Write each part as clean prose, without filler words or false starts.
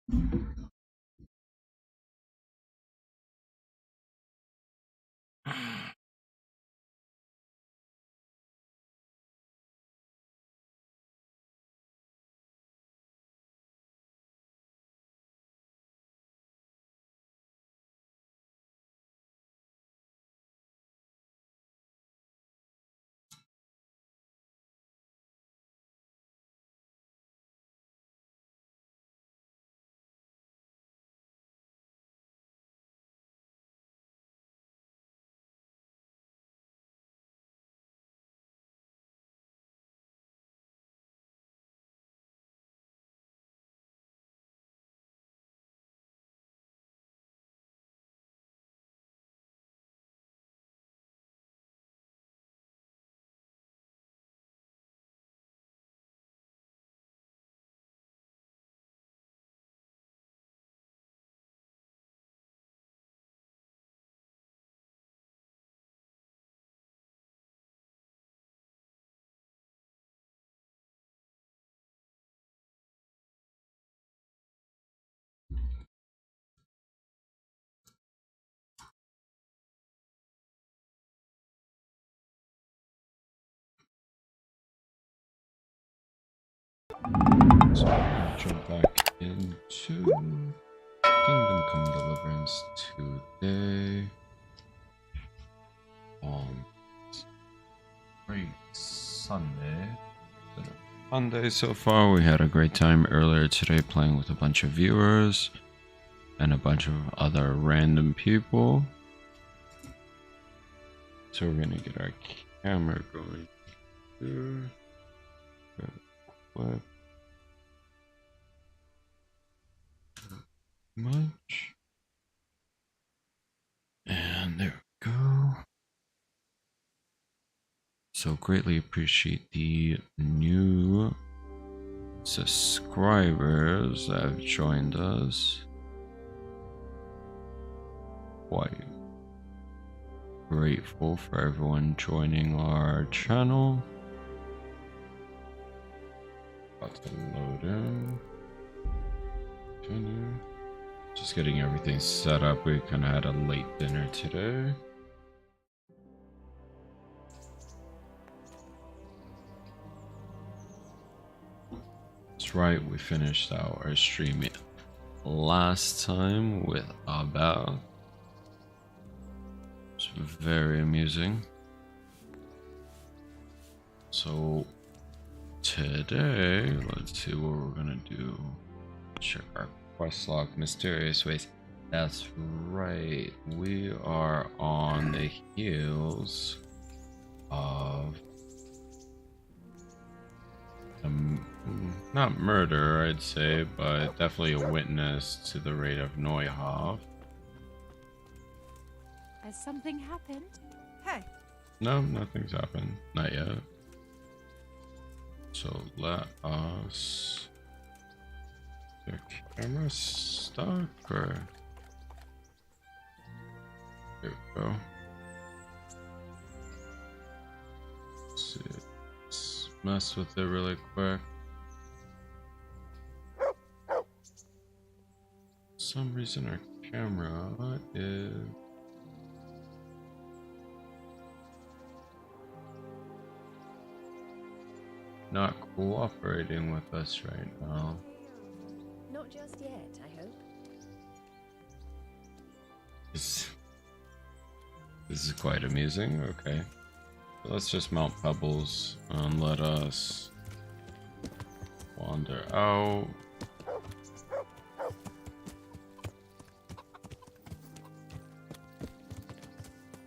So I'm gonna jump back into Kingdom Come Deliverance today. Great Sunday. Sunday so far. We had a great time earlier today playing with a bunch of viewers and a bunch of other random people. So we're gonna get our camera going here. Flip. Much. And there we go. So greatly appreciate the new subscribers that have joined us. Quite grateful for everyone joining our channel. About to load in. Continue. Just getting everything set up. We kind of had a late dinner today. That's right, we finished our stream last time with Abel. It's very amusing. So today, let's see what we're gonna do. Check our quest log, mysterious ways. That's right, we are on the heels of not murder, I'd say, but definitely a witness to the raid of Neuhof. Has something happened? Hey. No, nothing's happened. Not yet. So let us... Is the camera stuck or... There we go. Let's see. Let's mess with it really quick. For some reason our camera is... not cooperating with us right now. Not just yet, I hope. This is quite amusing. Okay. So let's just mount pebbles and let us wander out.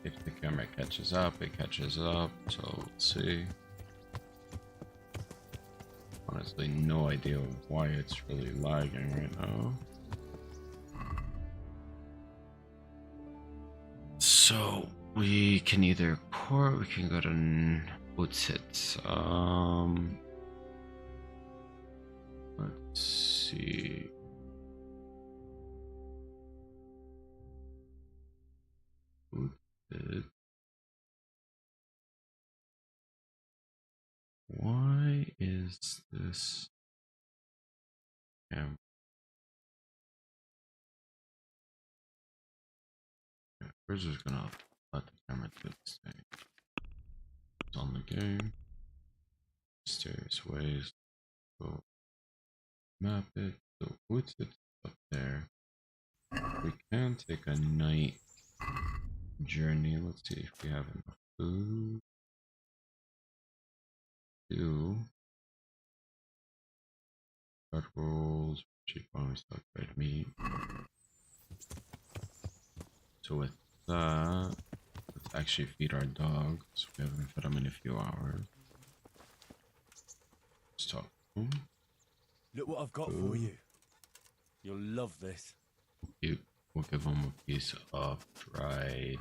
If the camera catches up, it catches up. So let's see. Honestly, no idea why it's really lagging right now. So we can either port, we can go to Utsit. Let's see. Utsit. Why is this camera we're just gonna let the camera do this thing. It's on the game. Mysterious ways. Go map it. So what's it up there? We can take a night journey. Let's see if we have enough food. Bread rolls, cheap bonus stock red meat. So with that, let's actually feed our dogs. We haven't fed them in a few hours. Let's talk to them. Look what I've got for you. You'll love this. We'll give them a piece of dried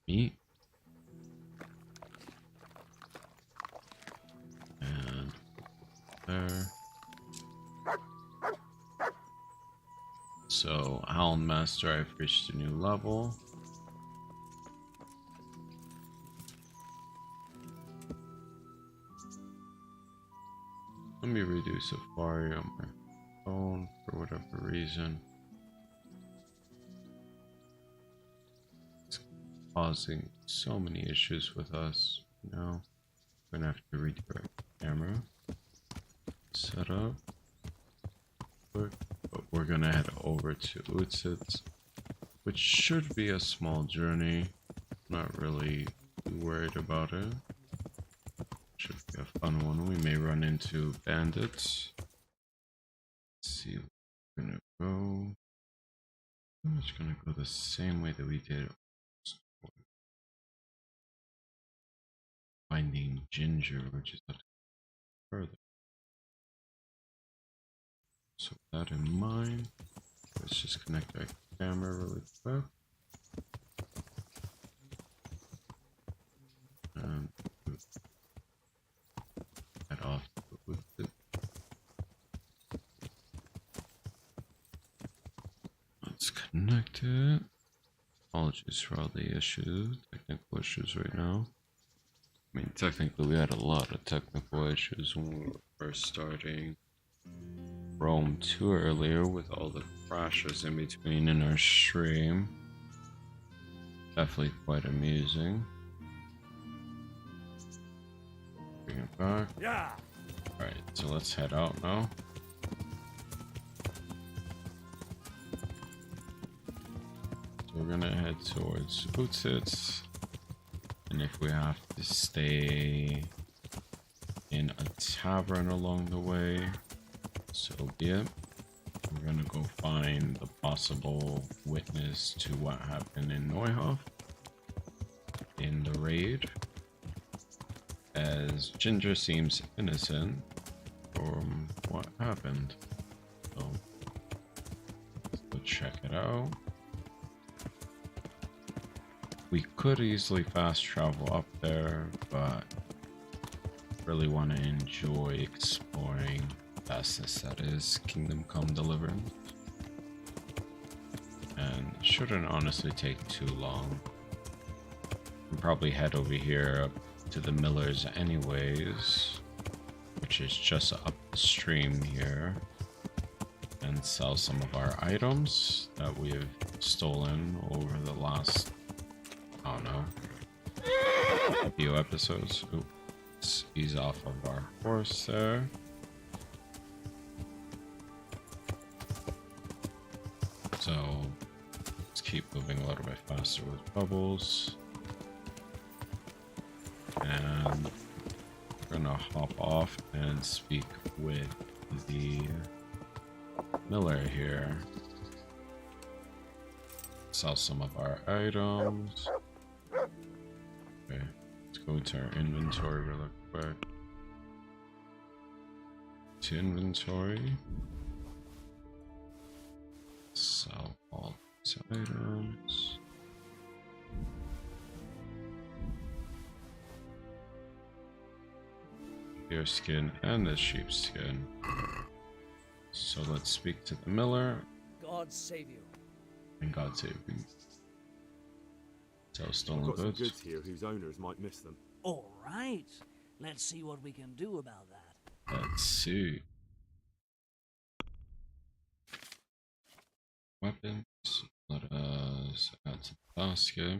meat. And there. So, Hound Master, I've reached a new level. Let me redo Safari on my phone for whatever reason. It's causing so many issues with us. You know, we're gonna have to redirect the camera. Set up. But we're gonna head over to Utsitz, which should be a small journey. Not really too worried about it. Should be a fun one. We may run into bandits. Let's see where we're gonna go. I'm just gonna go the same way that we did. Finding Ginger, which is a further. So with that in mind, let's just connect our camera really quick. And head off with it. Let's connect it. Apologies for all the issues, technical issues right now. I mean, technically we had a lot of technical issues when we were first starting Rome 2 earlier with all the crashes in between in our stream. Definitely quite amusing. Bring it back. Yeah. Alright, so let's head out now. So we're gonna head towards Utsitz. And if we have to stay in a tavern along the way, so be it. We're gonna go find the possible witness to what happened in Neuhof in the raid, as Ginger seems innocent from what happened. So let's go check it out. We could easily fast travel up there, but really want to enjoy exploring fastness that is Kingdom Come Deliverance. And it shouldn't honestly take too long. We'll probably head over here up to the Miller's anyways, which is just up the stream here, and sell some of our items that we've stolen over the last, I don't know, a few episodes. Ooh, let's ease off of our horse there. So let's keep moving a little bit faster with bubbles. And we're gonna hop off and speak with the Miller here. Sell some of our items. Okay, let's go into our inventory really quick. To inventory. Sell all these items. Deer skin and the sheepskin. So let's speak to the Miller. God save you. And God save you. Sell I've stolen got some goods. goods here whose owners might miss them. All right. Let's see what we can do about that. Let's see. Weapons. Let us Just add to the basket.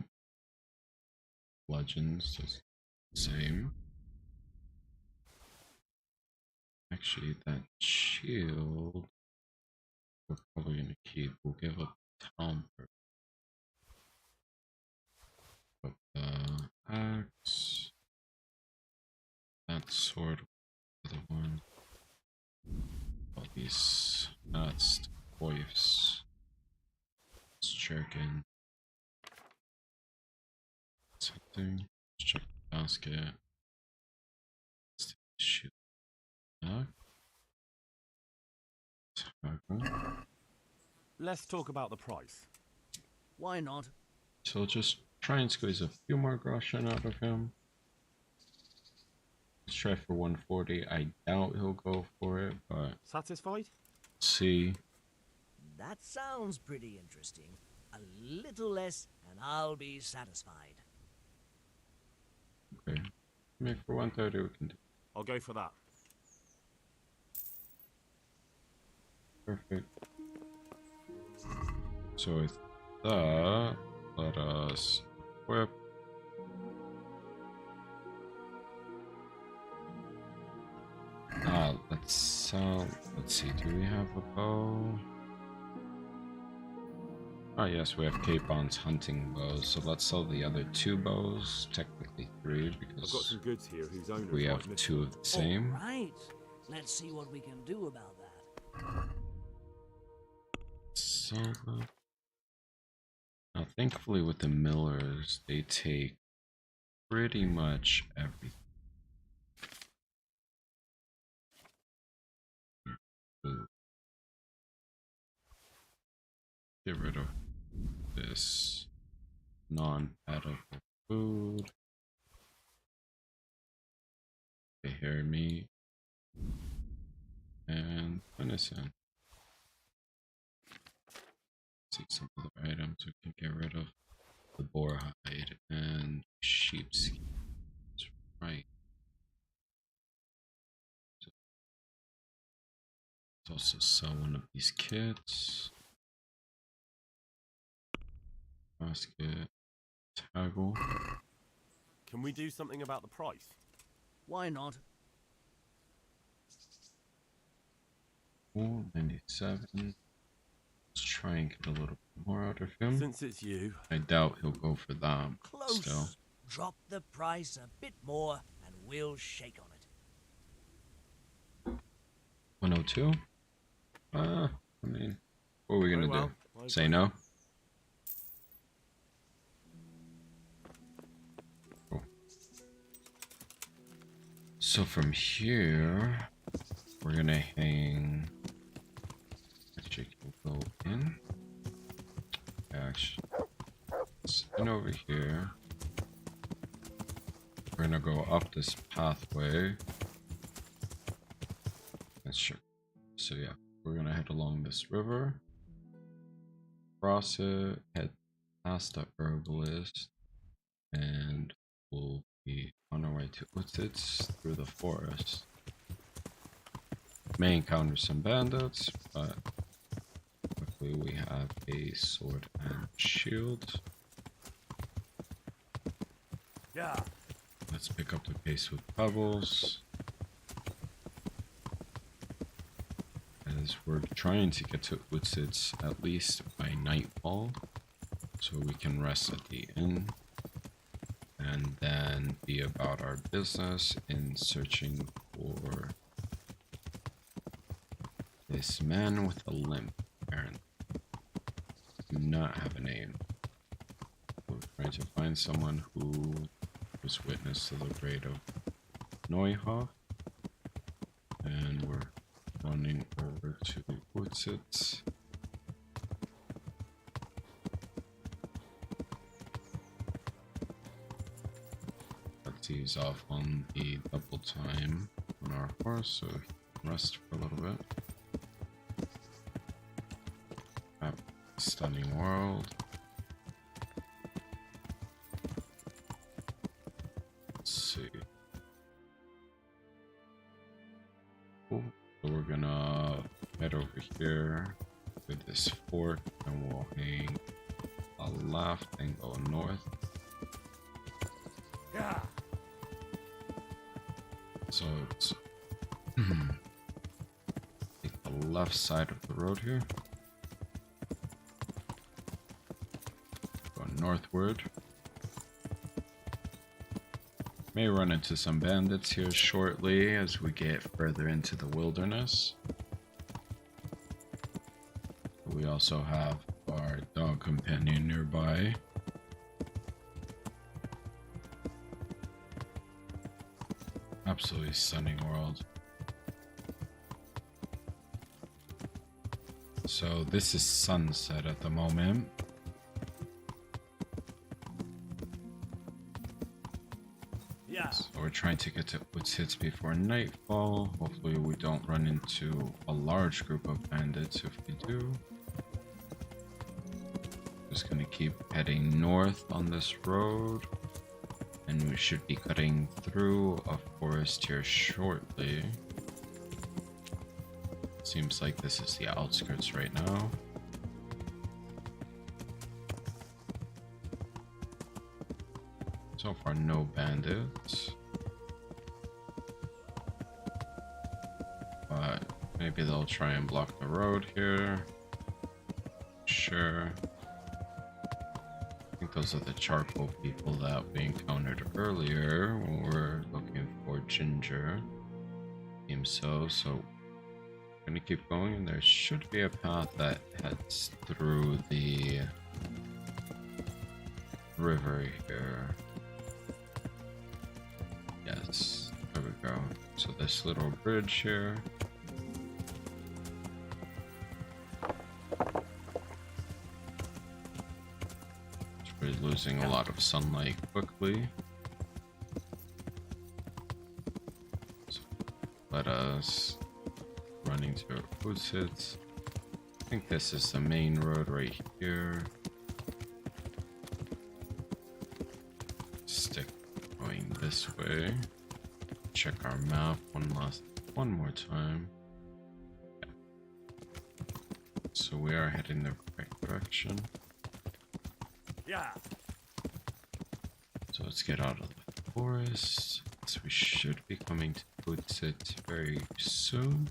Legends, just the same. Actually, that shield we're probably gonna keep. We'll give up town for the axe. That sword, the one. All these. That's the voice. Let's check in. Something. Let's check the basket. Let's take the shield back. Let's talk about the price. Why not? So just try and squeeze a few more groschen out of him. Let's try for 140. I doubt he'll go for it, but Satisfied? see. That sounds pretty interesting. A little less, and I'll be satisfied. Okay. Make for 130 we can do. I'll go for that. Perfect. So with that, let us equip. Let's see, do we have a bow? Oh yes, we have Capon's hunting bows, so let's sell the other 2 bows, technically 3 I've got because some goods here whose owners we might have miss 2 of the same. All right. Let's see what we can do about that. So now thankfully with the millers, they take pretty much everything. Ooh. Get rid of this non-edible food. They hear me. And venison. See some other items we can get rid of. The boar hide and sheepskin. That's right. Let's also sell one of these kits. Basket. Toggle. Can we do something about the price? Why not? 497. Let's try and get a little bit more out of him. Since it's you. I doubt he'll go for that. Close. Still. Drop the price a bit more, and we'll shake on it. 102? I mean, what are we gonna do? Say no? Cool. So from here, we're gonna hang. Actually, can go in. Actually, it's in over here. We're gonna go up this pathway. That's sure. So yeah, we're gonna head along this river, cross it, head past the herbalist, and we'll be on our way to Utsitz through the forest. May encounter some bandits, but luckily we have a sword and shield. Yeah. Let's pick up the pace with pebbles. As we're trying to get to Utsitz at least by nightfall, so we can rest at the inn and then be about our business in searching for this man with a limp. Apparently, do not have a name. We're trying to find someone who was witness to the raid of Neuhof, and we're running over to Utsitz. Let's ease off on the double time on our horse, so we can rest for a little bit. Stunning world. Let's see. Cool. So we're gonna head over here with this fort and we'll hang a left and go north. Yeah. So it's take the left side of the road here. Go northward. May run into some bandits here shortly as we get further into the wilderness. We also have our dog companion nearby. Absolutely stunning world. So this is sunset at the moment. Yeah. So we're trying to get to Woods Hits before nightfall. Hopefully we don't run into a large group of bandits. If we do, just gonna keep heading north on this road. And we should be cutting through a forest here shortly. Seems like this is the outskirts right now. So far, no bandits. But maybe they'll try and block the road here. Sure. I think those are the charcoal people that we encountered earlier when we were looking for ginger. Seems so. So I'm gonna keep going, and there should be a path that heads through the river here. Yes, there we go. So this little bridge here. We're losing a lot of sunlight quickly. So let us running to our Woods Hits. I think this is the main road right here. Stick going this way. Check our map one more time. Yeah. So we are heading the correct direction. Yeah. So let's get out of the forest. So we should be coming to Woods Hits very soon.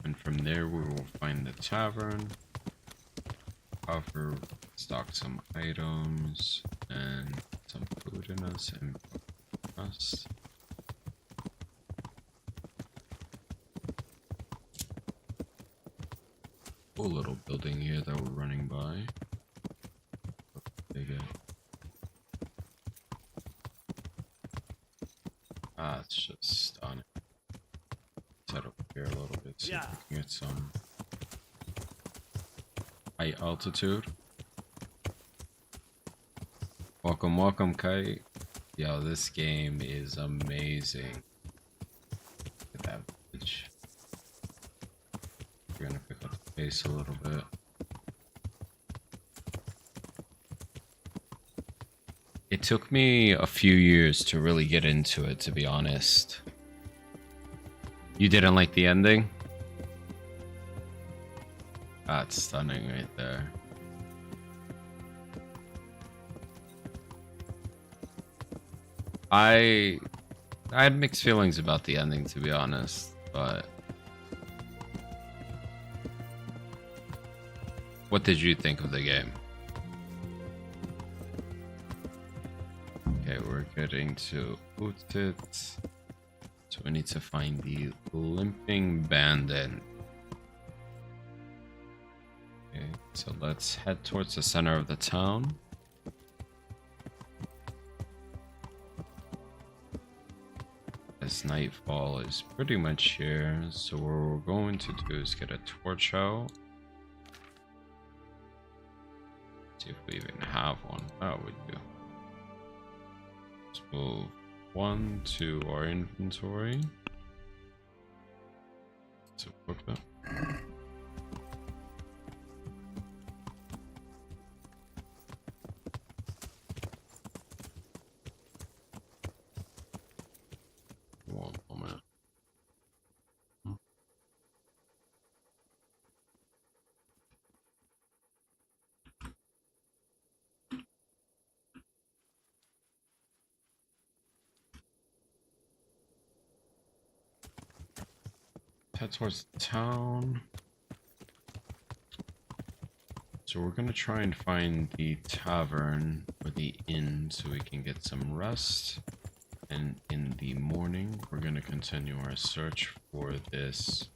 And from there we will find the tavern. Cover, stock some items and some food in us and us. Cool little building here that we're running by. Big it's just stunning. Set up here a little bit so we can get some high altitude. Welcome, Kite. Yo, this game is amazing. Look at that bitch. We're gonna pick up the pace a little bit. It took me a few years to really get into it, to be honest. You didn't like the ending? That's stunning right there. I had mixed feelings about the ending, to be honest, but what did you think of the game? Okay, we're getting to Utit. So we need to find the Limping Bandit. Okay, so let's head towards the center of the town. As nightfall is pretty much here, so what we're going to do is get a torch out. See if we even have one. Oh, we do. Let's move one to our inventory. Let's equip it. One moment. head towards the town. So we're gonna try and find the tavern or the inn so we can get some rest. And in the morning, we're gonna continue our search for this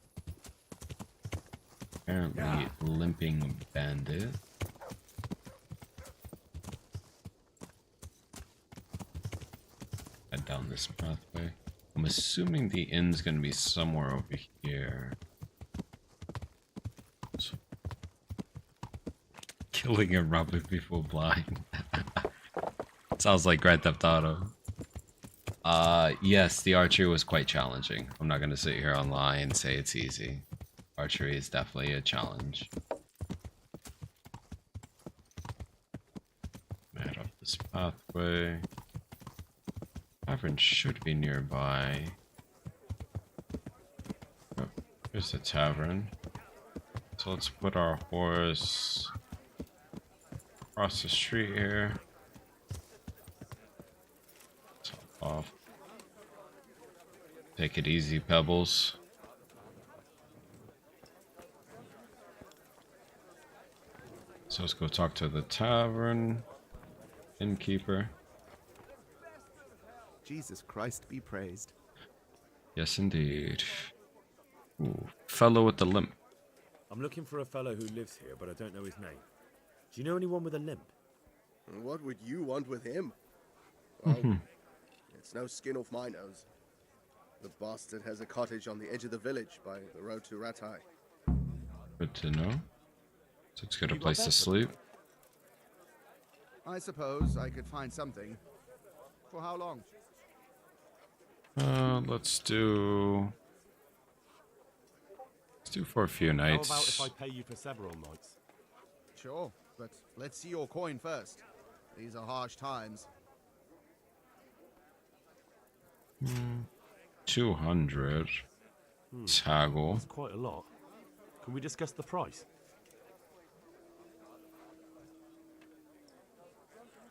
apparently limping bandit. Head down this pathway. I'm assuming the inn's gonna be somewhere over here. So, killing him probably before blind. Sounds like Grand Theft Auto. Yes, the archery was quite challenging. I'm not gonna sit here online and say it's easy. Archery is definitely a challenge. Head up this pathway. Tavern should be nearby. Oh, here's the tavern. So let's put our horse across the street here. Top off. Take it easy, Pebbles. So let's go talk to the tavern innkeeper. Jesus Christ be praised. Yes, indeed. Ooh, fellow with the limp. I'm looking for a fellow who lives here, but I don't know his name. Do you know anyone with a limp? What would you want with him? Well, it's no skin off my nose. The bastard has a cottage on the edge of the village by the road to Ratai. Good to know. So it's got a You got place that to for sleep. I suppose I could find something. For how long? Let's do for a few nights. How about if I pay you for several nights? Sure, but let's see your coin first. These are harsh times. 200. Taggle. That's quite a lot. Can we discuss the price?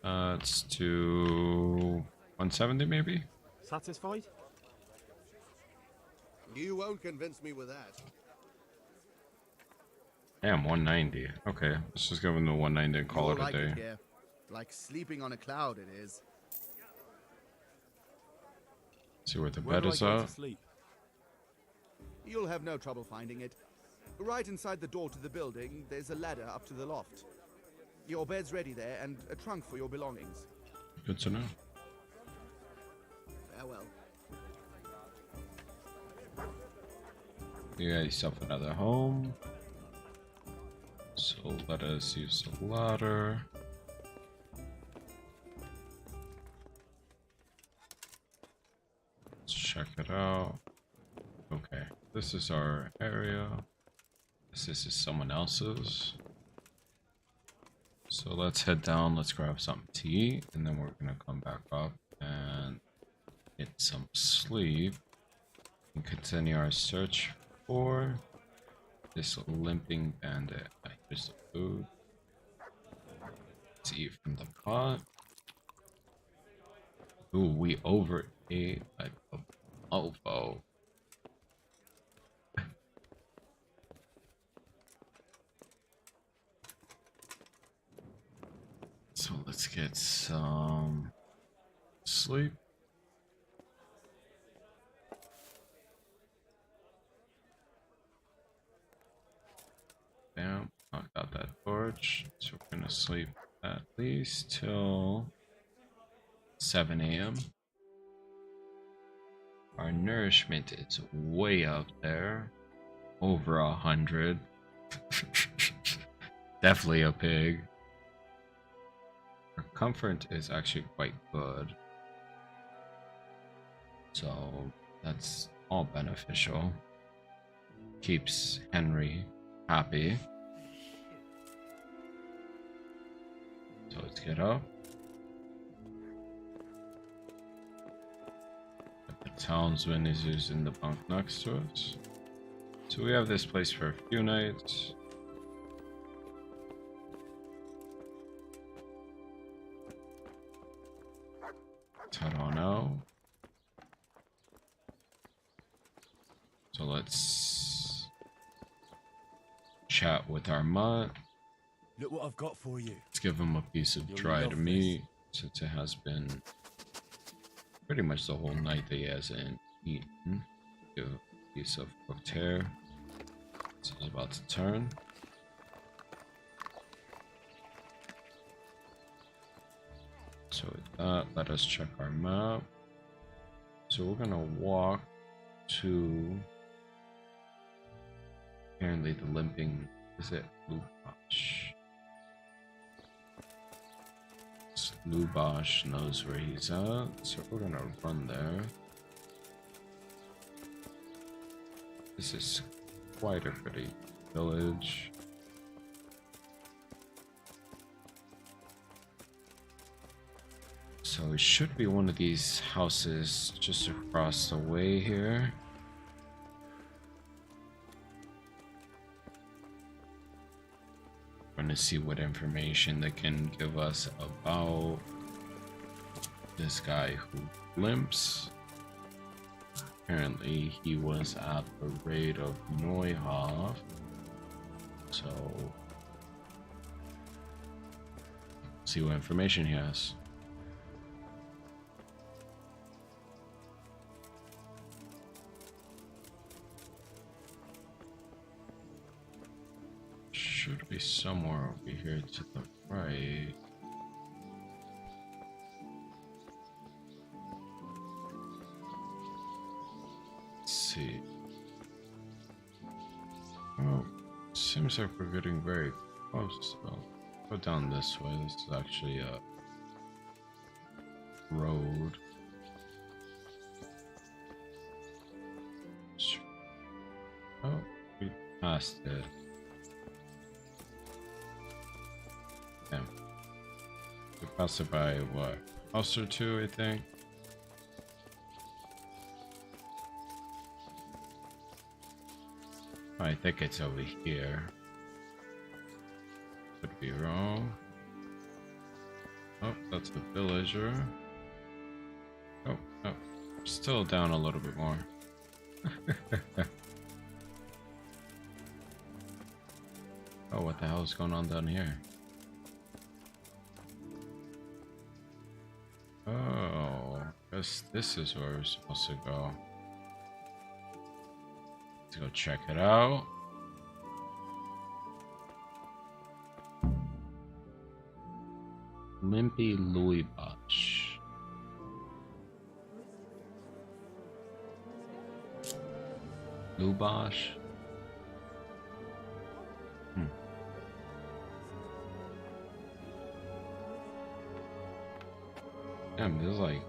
Let's do 170 maybe? Satisfied? You won't convince me with that. Damn, 190. Okay, let's just give him the 190 and call You'll it a like day. here. Like sleeping on a cloud it is. See where the Where bed do I is go at. to sleep? You'll have no trouble finding it. Right inside the door to the building, there's a ladder up to the loft. Your bed's ready there, and a trunk for your belongings. Good to know. Farewell. You got yourself another home. So let us use the ladder. Let's check it out. Okay, this is our area. This is someone else's. So let's head down, let's grab something to eat, and then we're gonna come back up and get some sleep and continue our search for this limping bandit. Here's the food. Let's eat from the pot. Ooh, we overate like a mofo. So let's get some sleep. Bam, knocked out that torch. So we're gonna sleep at least till 7 a.m. Our nourishment is way up there. Over 100. Definitely a pig. Our comfort is actually quite good. So that's all beneficial. Keeps Henry happy. So let's get up. The townsman is using the bunk next to us. So we have this place for a few nights. Let's head on out. So let's chat with our mutt. Look what I've got for you. Let's give him a piece of You'll dried love meat, since it has been pretty much the whole night that he hasn't eaten. Give a piece of cooked hair. This is about to turn. So with that, let us check our map. So we're gonna walk to apparently the limping, is it Lubash? Lubash knows where he's at, so we're gonna run there. This is quite a pretty village. So it should be one of these houses just across the way here. We're gonna see what information they can give us about this guy who limps. Apparently he was at the raid of Neuhof. So see what information he has. Should be somewhere over here to the right. Let's see. Oh, seems like we're getting very close though. Go down this way. This is actually a road. Oh, we passed it. Yeah. We passed it by what? House or two, I think. I think it's over here. Could be wrong. Oh, that's the villager. Oh, oh, still down a little bit more. Oh, what the hell is going on down here? Oh, guess this is where we're supposed to go. Let's go check it out. Limpy Louis Bosch. Lubash. Damn, there's like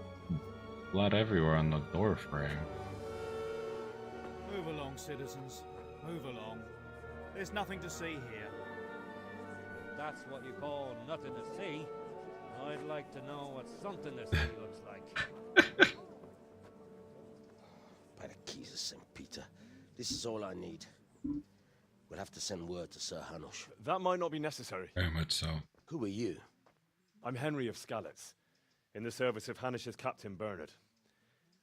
blood everywhere on the door frame. Move along, citizens. Move along. There's nothing to see here. That's what you call nothing to see. I'd like to know what something to see looks like. By the keys of St. Peter, this is all I need. We'll have to send word to Sir Hanush. That might not be necessary. Very much so. Who are you? I'm Henry of Skalitz, in the service of Hanush's Captain Bernard.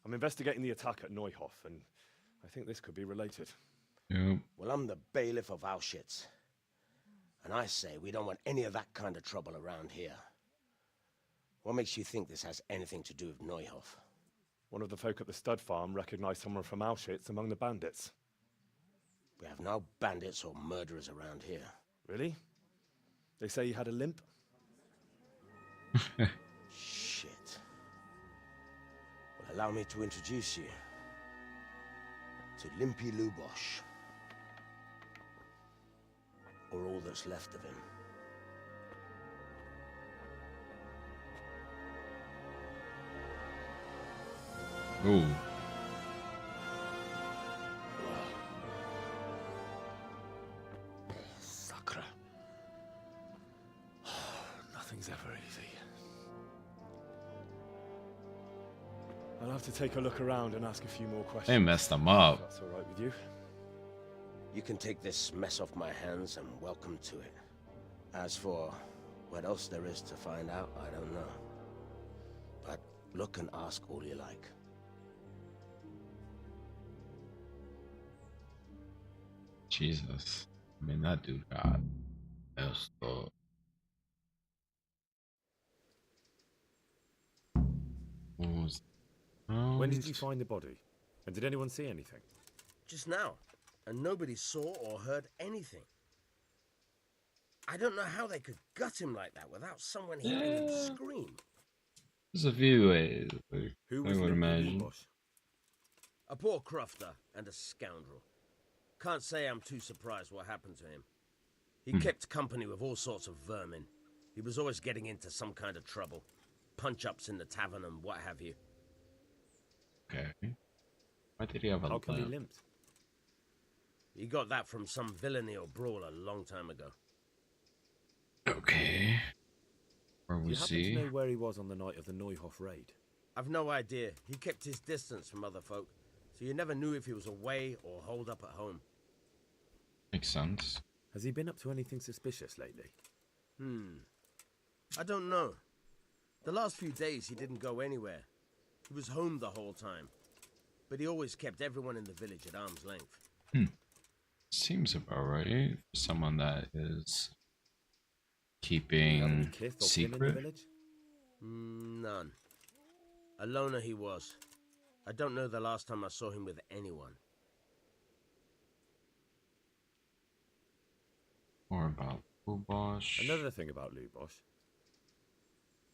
I'm investigating the attack at Neuhof, and I think this could be related. Yep. Well, I'm the bailiff of Auschwitz. And I say we don't want any of that kind of trouble around here. What makes you think this has anything to do with Neuhof? One of the folk at the stud farm recognized someone from Auschwitz among the bandits. We have no bandits or murderers around here. Really? They say he had a limp? Shit. Well, allow me to introduce you to Limpy Lubosh. Or all that's left of him. Ooh. Sacre. Nothing's ever easy. I'll have to take a look around and ask a few more questions. They messed them If up. that's all right with you. You can take this mess off my hands and welcome to it. As for what else there is to find out, I don't know. But look and ask all you like. Jesus. I mean, that dude got messed up. What was When did you find the body? And did anyone see anything? Just now, and nobody saw or heard anything. I don't know how they could gut him like that without someone hearing him scream. There's a few ways. Like, Who I was would linked with imagine. Lubosh? A poor crofter and a scoundrel. Can't say I'm too surprised what happened to him. He kept company with all sorts of vermin. He was always getting into some kind of trouble. Punch-ups in the tavern and what have you. Okay. Why did he have a How come he lamp? limped? He got that from some villainy or brawl a long time ago. Okay. Where Do we you happen see? to know where he was on the night of the Neuhof raid? I've no idea. He kept his distance from other folk, so you never knew if he was away or holed up at home. Makes sense. Has he been up to anything suspicious lately? I don't know. The last few days he didn't go anywhere. He was home the whole time. But he always kept everyone in the village at arm's length. Seems about right for someone that is Do you have any keeping kith or kin in the secret. village? None. A loner he was. I don't know the last time I saw him with anyone. More about Lubosh. Another thing about Lubosh.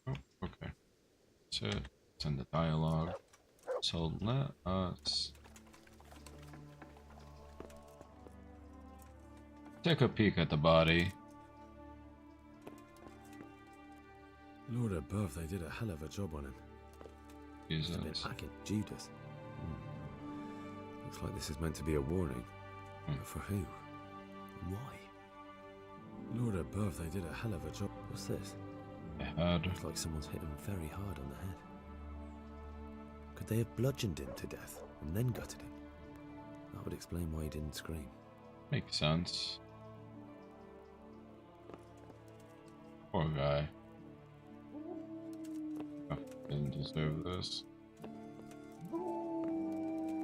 Oh, okay. So it's in the dialogue. So let us take a peek at the body. Lord above, they did a hell of a job on him. Jesus. Packing Judas. Looks like this is meant to be a warning. But for who? And why? Lord above, they did a hell of a job. What's this? The head. Looks like someone's hit him very hard on the head. Could they have bludgeoned him to death and then gutted him? That would explain why he didn't scream. Makes sense. Poor guy. Oh, didn't deserve this.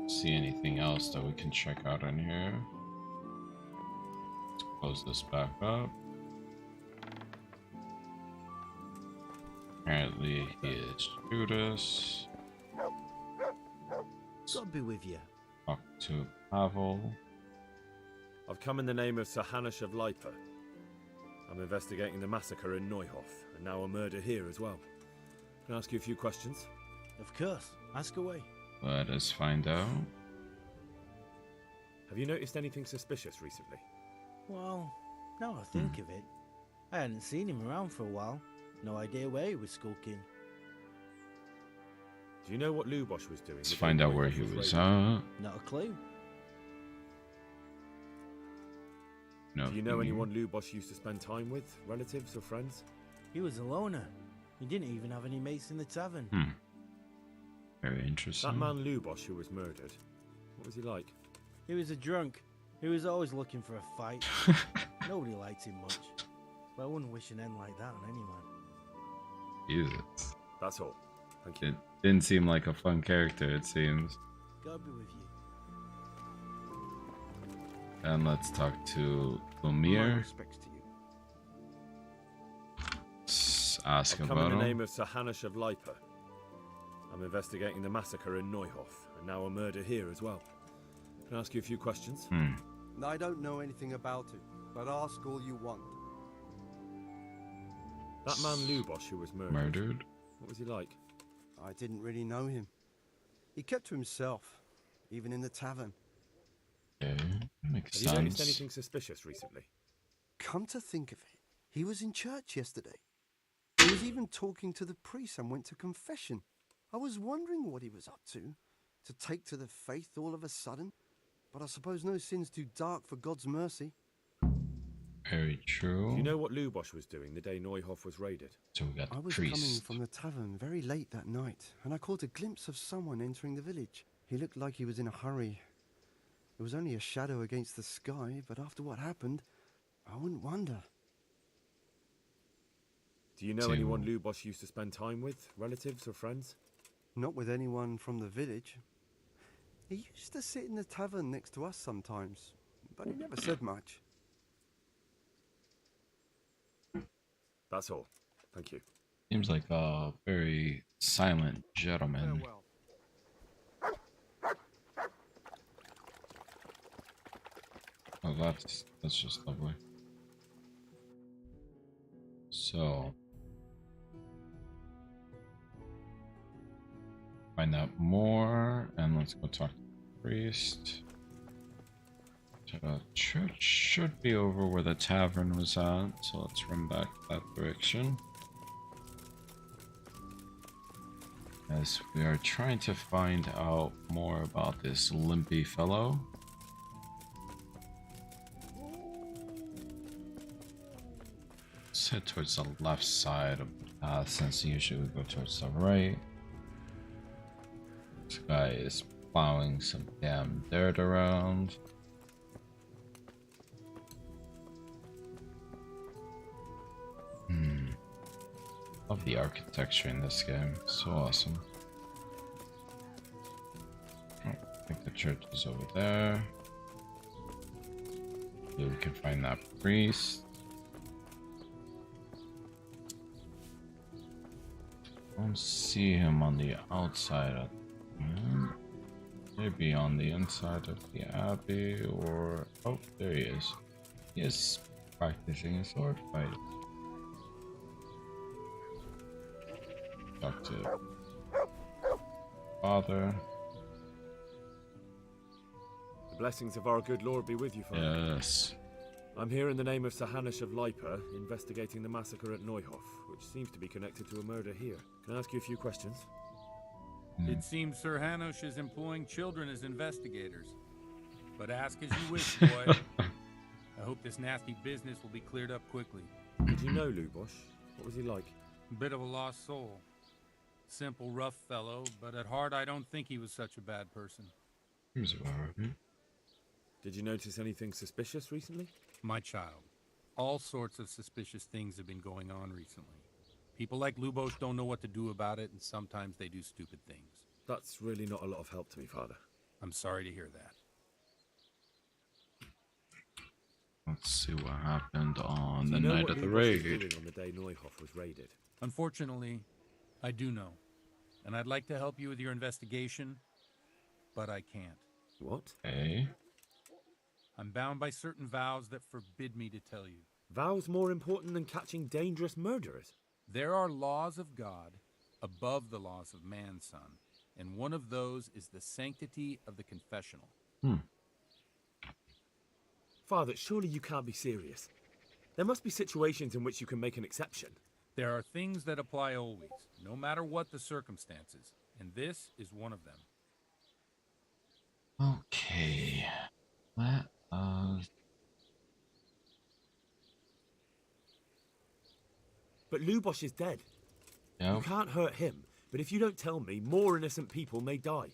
See anything else that we can check out in here? Let's close this back up. Apparently he is Judas. God be with you. Talk to Pavel. I've come in the name of Sir Hanush of Lipa. I'm investigating the massacre in Neuhof, and now a murder here as well. Can I ask you a few questions? Of course. Ask away. Let us find out. Have you noticed anything suspicious recently? Well, now I think of it, I hadn't seen him around for a while. No idea where he was skulking. Do you know what Lubosh was doing? Let's find out where he was at. Not a clue. No. Do you know anyone Lubosh used to spend time with? Relatives or friends? He was a loner. He didn't even have any mates in the tavern. Very interesting. That man Lubosh who was murdered, what was he like? He was a drunk. He was always looking for a fight. Nobody liked him much. But I wouldn't wish an end like that on anyone. Jesus. That's all. Thank you. It didn't seem like a fun character, it seems. God be with you. And let's talk to My Lumir. respects to you. Ask I've come about in the him. name of Sir Hanush of Lipa. I'm investigating the massacre in Neuhof, and now a murder here as well. Can I ask you a few questions? I don't know anything about it, but ask all you want. That man Lubosh who was Murdered? what was he like? I didn't really know him. He kept to himself, even in the tavern. Okay, makes Have you noticed sense. anything suspicious recently? Come to think of it, he was in church yesterday. He was even talking to the priest and went to confession. I was wondering what he was up to take to the faith all of a sudden. But I suppose no sin's too dark for God's mercy. Very true. Do you know what Lubosh was doing the day Neuhof was raided? So we got the I was coming priest. from the tavern very late that night, and I caught a glimpse of someone entering the village. He looked like he was in a hurry. It was only a shadow against the sky, but after what happened, I wouldn't wonder. Do you know Do- anyone Lubosh used to spend time with? Relatives or friends? Not with anyone from the village. He used to sit in the tavern next to us sometimes, but he never said much. That's all. Thank you. Seems like a very silent gentleman. Farewell. Oh, that's just lovely. So, find out more, and let's go talk to the priest. The church should be over where the tavern was at, so let's run back that direction. As we are trying to find out more about this limpy fellow. Let's head towards the left side of the path, since usually we go towards the right. This guy is plowing some damn dirt around. Love the architecture in this game, so awesome. Oh, I think the church is over there. Maybe we can find that priest. Don't see him on the outside of maybe on the inside of the abbey, or oh, there he is. He is practicing a sword fight. Talk to Father. The blessings of our good Lord be with you, Father. Yes. I'm here in the name of Sir Hanush of Lipa, investigating the massacre at Neuhof, which seems to be connected to a murder here. Can I ask you a few questions? It seems Sir Hanush is employing children as investigators. But ask as you wish, boy. I hope this nasty business will be cleared up quickly. Did you know Lubosh? What was he like? Bit of a lost soul. Simple, rough fellow, but at heart I don't think he was such a bad person. Seems about right. Did you notice anything suspicious recently? My child, all sorts of suspicious things have been going on recently. People like Lubosh don't know what to do about it, and sometimes they do stupid things. That's really not a lot of help to me, Father. I'm sorry to hear that. Let's see what happened on Do the you know night what of the Lubosh was raid. doing on the day Neuhof was raided? Unfortunately, I do know. And I'd like to help you with your investigation, but I can't. What? Okay. I'm bound by certain vows that forbid me to tell you. Vows more important than catching dangerous murderers? There are laws of God above the laws of man, son, and one of those is the sanctity of the confessional. Father, surely you can't be serious. There must be situations in which you can make an exception. There are things that apply always, no matter what the circumstances, and this is one of them. Okay. Let us. But Lubosh is dead. You Yep. can't hurt him, but if you don't tell me, more innocent people may die.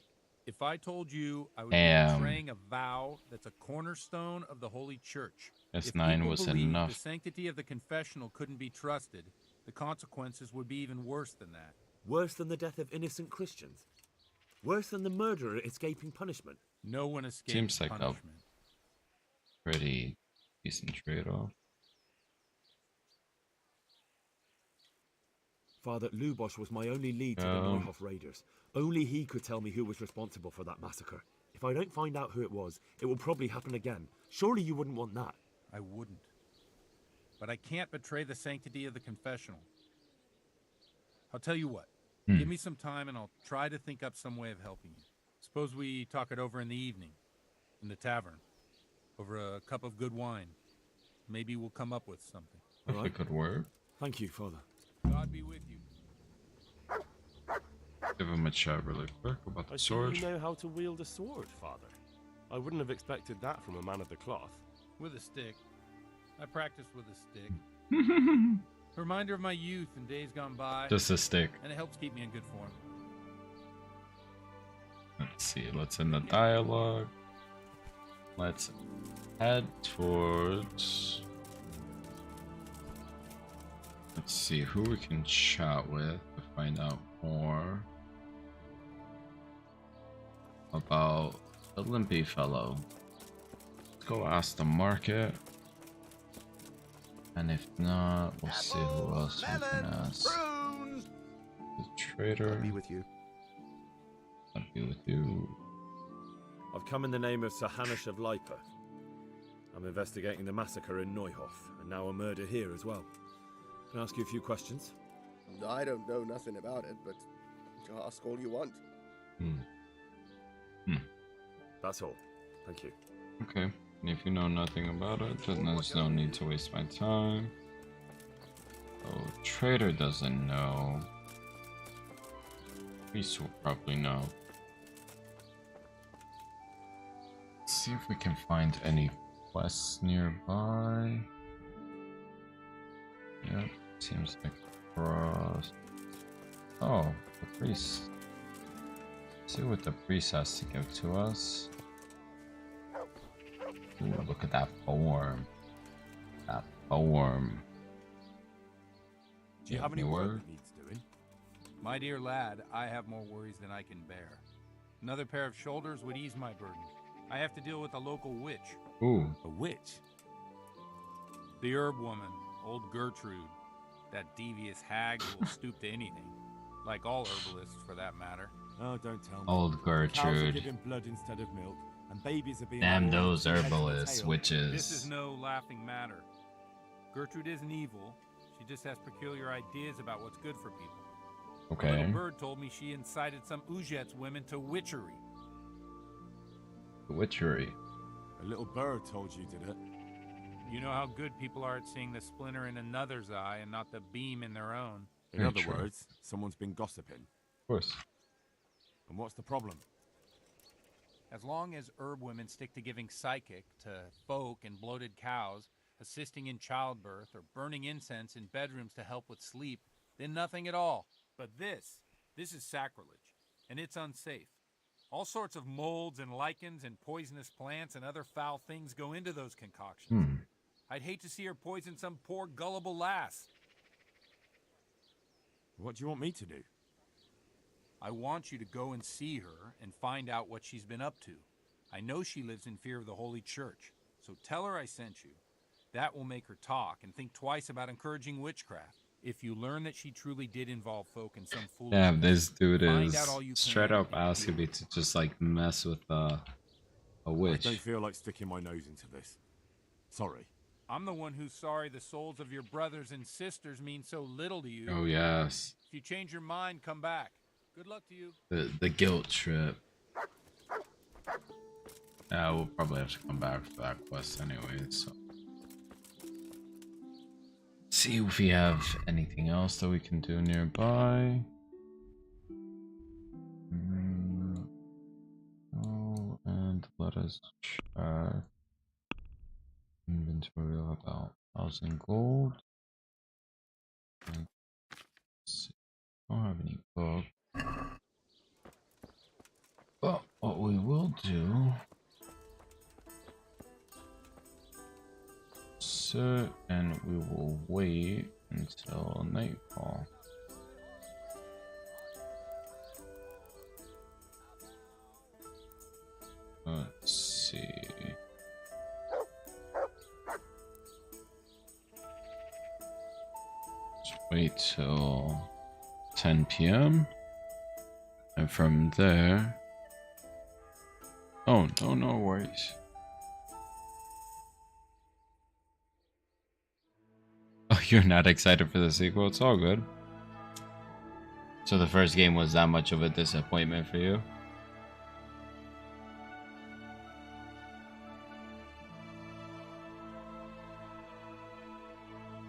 If I told you, I would Damn. be betraying a vow that's a cornerstone of the Holy Church. If S9 people was believed enough. the sanctity of the confessional couldn't be trusted, the consequences would be even worse than that. Worse than the death of innocent Christians. Worse than the murderer escaping punishment. No one escapes Seems like punishment. a pretty decent trade-off. Father, Lubosh was my only lead to the Neuhof raiders. Only he could tell me who was responsible for that massacre. If I don't find out who it was, it will probably happen again. Surely you wouldn't want that. I wouldn't. But I can't betray the sanctity of the confessional. I'll tell you what. Give me some time and I'll try to think up some way of helping you. Suppose we talk it over in the evening, in the tavern, over a cup of good wine. Maybe we'll come up with something. If it could work. Thank you, Father. God be with you. Give him a chat really quick about the sword. You know how to wield a sword, Father. I wouldn't have expected that from a man of the cloth. With a stick. I practiced with a stick. A reminder of my youth and days gone by. Just a stick. And it helps keep me in good form. Let's see. Let's end the dialogue. Let's head towards. Let's see who we can chat with to find out more about the limpy fellow. Let's go ask the market. And if not, we'll see who else we can ask. The trader. I'll be with you. I'll be with you. I've come in the name of Sir Hanush of Lipa. I'm investigating the massacre in Neuhof, and now a murder here as well. Can I ask you a few questions? I don't know nothing about it, but ask all you want. That's all. Thank you. Okay. And if you know nothing about it, then there's no need to waste my time. Oh, trader doesn't know. Priest will probably know. Let's see if we can find any quests nearby. Yep, seems like cross. Oh, the priest. Let's see what the priest has to give to us. Ooh, look at that form. That form. Do you have any work that needs doing? My dear lad, I have more worries than I can bear. Another pair of shoulders would ease my burden. I have to deal with a local witch. Ooh. A witch? The herb woman, old Gertrude. That devious hag who will stoop to anything. Like all herbalists, for that matter. Oh, don't tell me. Old Gertrude. Cows are giving blood instead of milk, and babies are being Damn born those with heads and herbalists, tail. witches. This is no laughing matter. Gertrude isn't evil. She just has peculiar ideas about what's good for people. Okay. A little bird told me she incited some Ujet's women to witchery. Witchery. A little bird told you, did it? You know how good people are at seeing the splinter in another's eye and not the beam in their own. In other words, someone's been gossiping. Of course. And what's the problem? As long as herb women stick to giving psychic to folk and bloated cows, assisting in childbirth, or burning incense in bedrooms to help with sleep, then nothing at all. But this is sacrilege, and it's unsafe. All sorts of molds and lichens and poisonous plants and other foul things go into those concoctions. I'd hate to see her poison some poor gullible lass. What do you want me to do? I want you to go and see her and find out what she's been up to. I know she lives in fear of the Holy Church, so tell her I sent you. That will make her talk and think twice about encouraging witchcraft. If you learn that she truly did involve folk in some foolish Damn, this dude find is out all you straight can up asking me to just like mess with a witch. I don't feel like sticking my nose into this. Sorry. I'm the one who's sorry the souls of your brothers and sisters mean so little to you. Oh yes. If you change your mind, come back. Good luck to you. The guilt trip. Yeah, we'll probably have to come back for that quest anyway, so. See if we have anything else that we can do nearby. Oh, and let us check. Inventory of about 1,000 gold. Let's see. Don't have any book. But what we will do, sit and we will wait until nightfall. Let's see. Just wait till 10 p.m. and from there. Oh, no worries. Oh, you're not excited for the sequel? It's all good. So the first game was that much of a disappointment for you?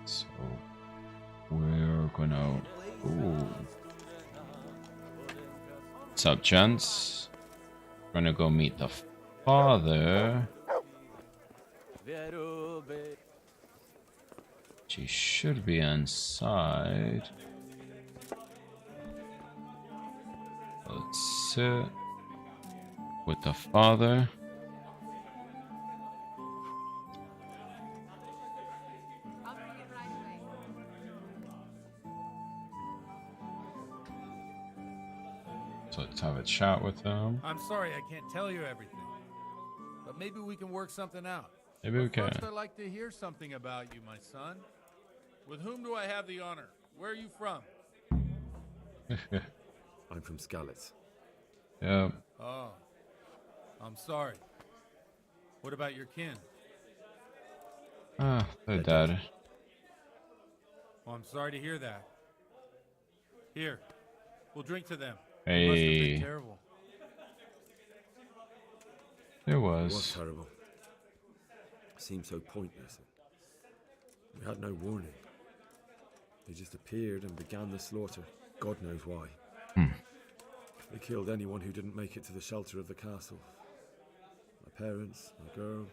So we're gonna... Ooh. What's up, gents? We're gonna go meet the father. She should be inside. Let's sit with the father. So let's have a chat with him. I'm sorry I can't tell you everything, but maybe we can work something out. Maybe we But can. first, I'd like to hear something about you, my son. With whom do I have the honor? Where are you from? I'm from Skalitz. Yeah. Oh, I'm sorry. What about your kin? Ah, they're dead. Well, I'm sorry to hear that. Here, we'll drink to them. It must have been Hey. terrible. It It was was. terrible. It seemed so pointless. We had no warning. They just appeared and began the slaughter. God knows why. They killed anyone who didn't make it to the shelter of the castle. My parents, my girl,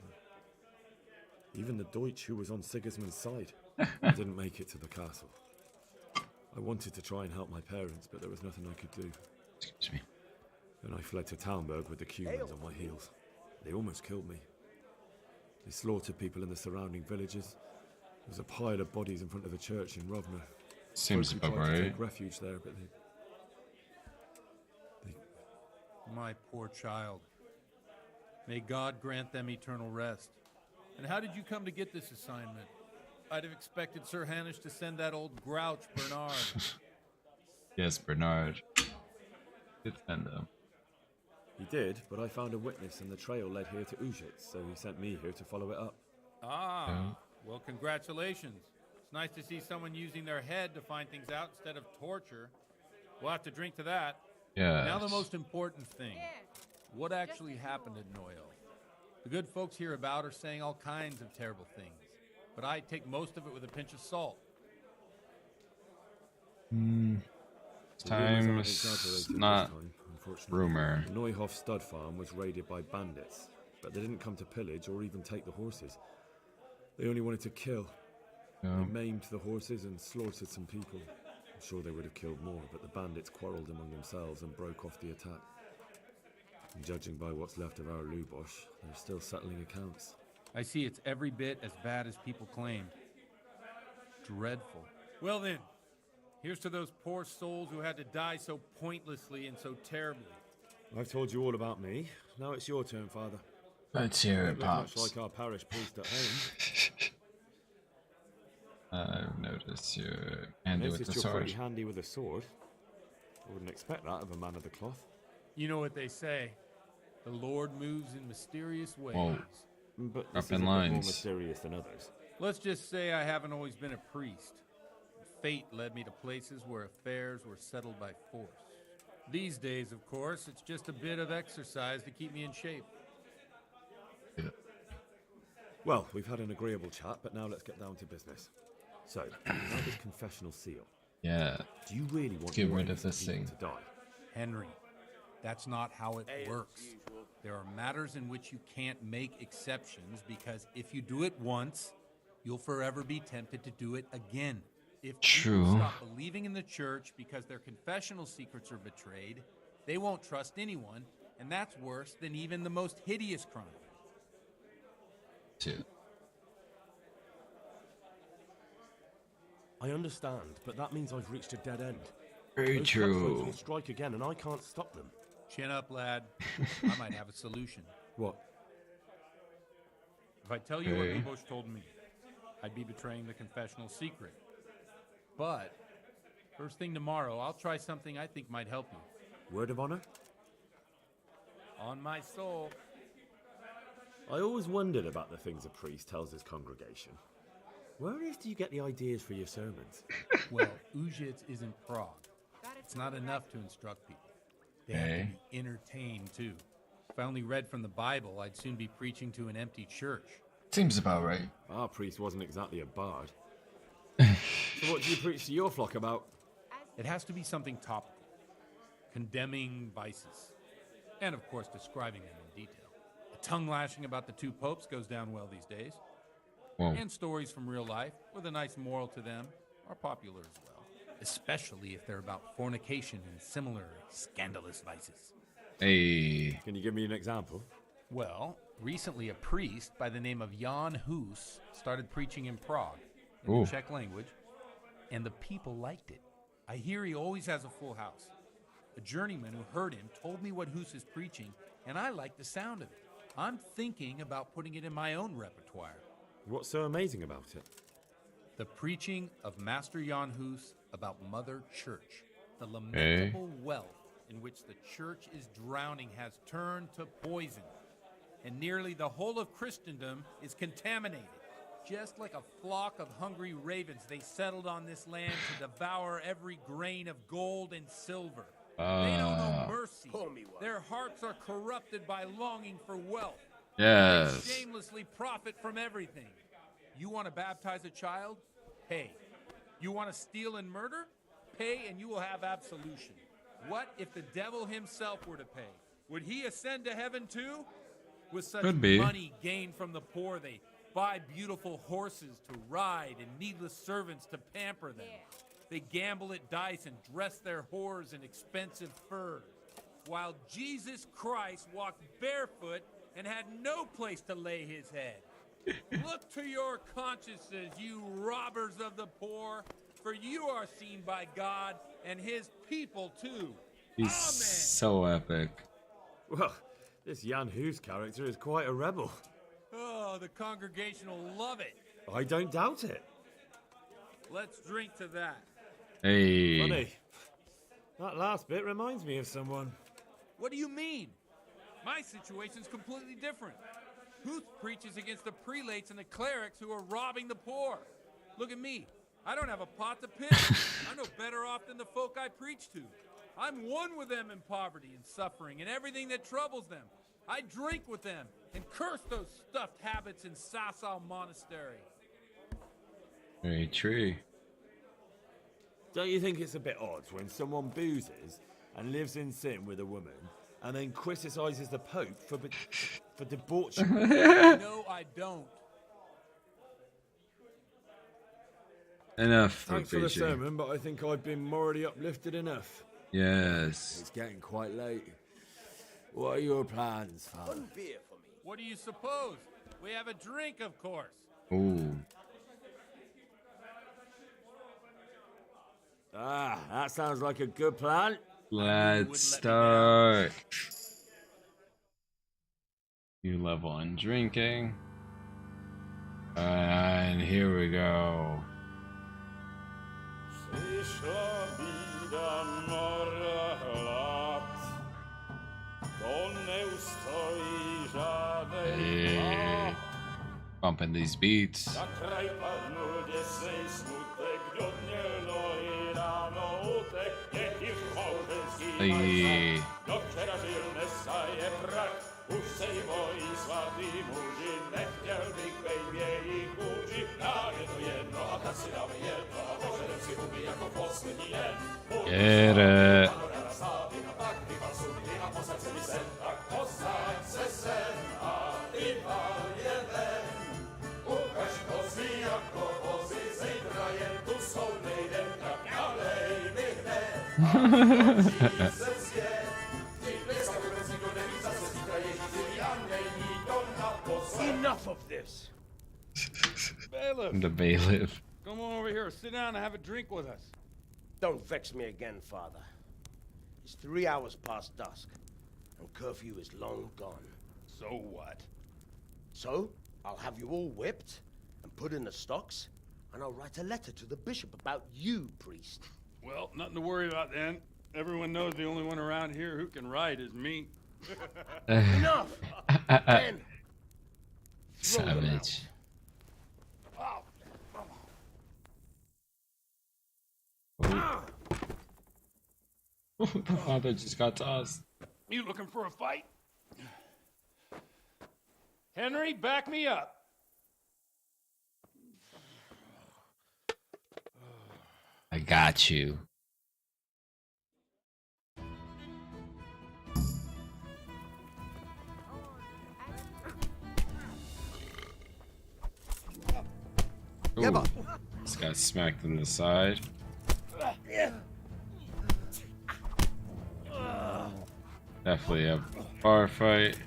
even the Deutsch who was on Sigismund's side didn't make it to the castle. I wanted to try and help my parents, but there was nothing I could do. Excuse me. Then I fled to Talmberg with the Cumans on my heels. They almost killed me. They slaughtered people in the surrounding villages. There was a pile of bodies in front of the church in Rovna. Seems Folk who about tried to right. take refuge there, but they My poor child. May God grant them eternal rest. And how did you come to get this assignment? I'd have expected Sir Hanish to send that old grouch, Bernard. Yes, Bernard. Did send them. He did, but I found a witness and the trail led here to Ujitz, so he sent me here to follow it up. Ah, Yeah. well, congratulations. It's nice to see someone using their head to find things out instead of torture. We'll have to drink to that. Yeah. Now the most important thing. What actually happened at Noyo? The good folks hereabout are saying all kinds of terrible things, but I take most of it with a pinch of salt. Times not rumor. The Neuhof stud farm was raided by bandits, but they didn't come to pillage or even take the horses. They only wanted to kill. Yeah. They maimed the horses and slaughtered some people. I'm sure they would have killed more, but the bandits quarreled among themselves and broke off the attack. And judging by what's left of our Lubosh, they're still settling accounts. I see it's every bit as bad as people claimed. Dreadful. Well then, here's to those poor souls who had to die so pointlessly and so terribly. I've told you all about me. Now it's your turn, Father. Let's hear it, Look much Pops. like our parish priest at home. I've noticed you're handy with Noticed the you're sword. pretty handy with a sword. I wouldn't expect that of a man of the cloth. You know what they say. The Lord moves in mysterious ways. Whoa. But Up this is in a bit more lines. mysterious than others. Let's just say I haven't always been a priest. Fate led me to places where affairs were settled by force. These days, of course, it's just a bit of exercise to keep me in shape. Well, we've had an agreeable chat, but now let's get down to business. So, about this confessional seal. Yeah. Do you really want Get your rid of innocent this people thing. to die? Henry, that's not how it works. There are matters in which you can't make exceptions because if you do it once, you'll forever be tempted to do it again. If True. people stop believing in the church because their confessional secrets are betrayed, they won't trust anyone, and that's worse than even the most hideous crime. Too. I understand, but that means I've reached a dead end. Very Those true. cutthroats will strike again, and I can't stop them. Chin up, lad. I might have a solution. What? If I tell you what Okay. Lubosh told me, I'd be betraying the confessional secret. But, first thing tomorrow, I'll try something I think might help you. Word of honor? On my soul. I always wondered about the things a priest tells his congregation. Where on earth do you get the ideas for your sermons? Well, Ujitz isn't Prague. It's not enough to instruct people. They have to Okay. be entertained, too. If I only read from the Bible, I'd soon be preaching to an empty church. Seems about right. Our priest wasn't exactly a bard. So what do you preach to your flock about? It has to be something topical, condemning vices, and of course describing them in detail. A tongue lashing about the two popes goes down well these days. Whoa. And stories from real life with a nice moral to them are popular as well, especially if they're about fornication and similar scandalous vices. Hey. Can you give me an example? Well, recently a priest by the name of Jan Hus started preaching in Prague in Ooh. the Czech language, and the people liked it. I hear he always has a full house. A journeyman who heard him told me what Hus is preaching, and I like the sound of it. I'm thinking about putting it in my own repertoire. What's so amazing about it? The preaching of Master Jan Hus about Mother Church. The lamentable wealth in which the church is drowning has turned to poison, and nearly the whole of Christendom is contaminated. Just like a flock of hungry ravens, they settled on this land to devour every grain of gold and silver. They know no mercy. Their hearts are corrupted by longing for wealth. Yes. They shamelessly profit from everything. You want to baptize a child? Pay. You want to steal and murder? Pay and you will have absolution. What if the devil himself were to pay? Would he ascend to heaven too? With such money gained from the poor, they buy beautiful horses to ride and needless servants to pamper them. They gamble at dice and dress their whores in expensive furs, while Jesus Christ walked barefoot and had no place to lay his head. Look to your consciences, you robbers of the poor, for you are seen by God and his people too. He's so epic. Well, this Jan Hus character is quite a rebel. Oh, the congregation will love it. I don't doubt it. Let's drink to that. Hey. Funny. That last bit reminds me of someone. What do you mean? My situation's completely different. Huth preaches against the prelates and the clerics who are robbing the poor. Look at me. I don't have a pot to piss. I'm no better off than the folk I preach to. I'm one with them in poverty and suffering and everything that troubles them. I drink with them and curse those stuffed habits in Sasau Monastery. Very true. Don't you think it's a bit odd when someone boozes and lives in sin with a woman and then criticizes the Pope for debauchery? No, I don't. Enough. Thanks for the sermon, but I think I've been morally uplifted enough. Yes. It's getting quite late. What are your plans, Father? One beer for me. What do you suppose? We have a drink, of course. Ooh. Ah, that sounds like a good plan. Let's start. New level on drinking. And here we go. Hey. Bumping these beats. Hey. Get it. Enough of this. Bailiff. The bailiff. Come on over here, sit down and have a drink with us. Don't vex me again, Father. It's 3 hours past dusk, and curfew is long gone. So what? So, I'll have you all whipped and put in the stocks, and I'll write a letter to the bishop about you, priest. Well, nothing to worry about then. Everyone knows the only one around here who can write is me. Enough! Men, throw them out. Savage. The father just got tossed. You looking for a fight? Henry, back me up. I got you. Ooh, this got smacked in the side. Definitely a bar fight.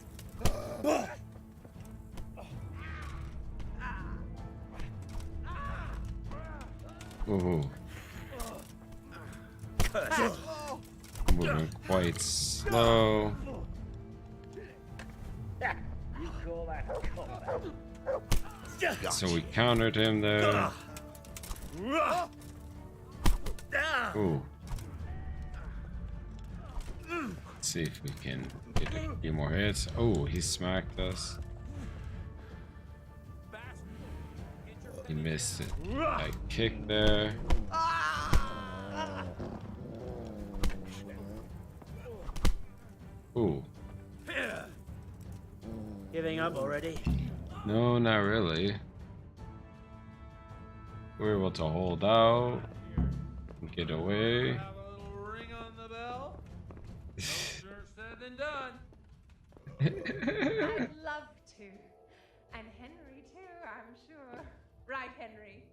Ooh. Moving quite slow. So we countered him there. Ooh. Let's see if we can get a few more hits. Oh, he smacked us. He missed it. I kicked there. Ooh. Giving up already? No, not really. We're able to hold out. Get away. Have a little ring on the bell. Closer said than done. I'd love to. And Henry too, I'm sure. Right, Henry?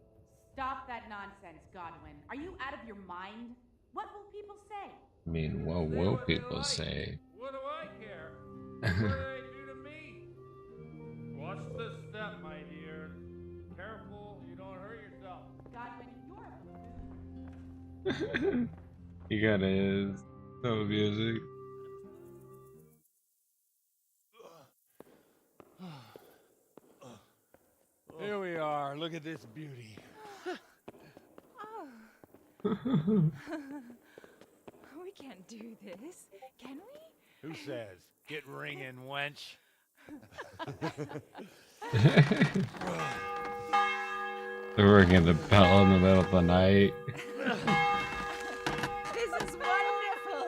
Stop that nonsense, Godwin. Are you out of your mind? What will people say? I mean, what will people say? What do I care? What do they do to me? Watch the step, my dear. Careful, you don't hurt yourself. Godwin, you're a buffoon. He got his no music. Here we are. Look at this beauty. We can't do this, can we? Who says? Get ringing, wench. They're ringing the bell in the middle of the night. This is wonderful.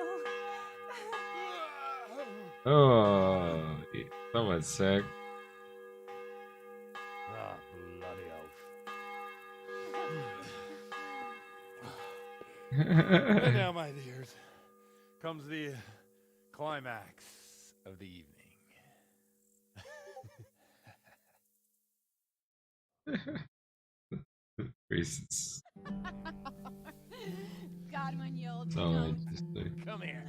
Oh, someone's sick. Ah, bloody oath. And now, my dears, comes the climax of the evening. Reasons. Godwin, you old So interesting. Come here.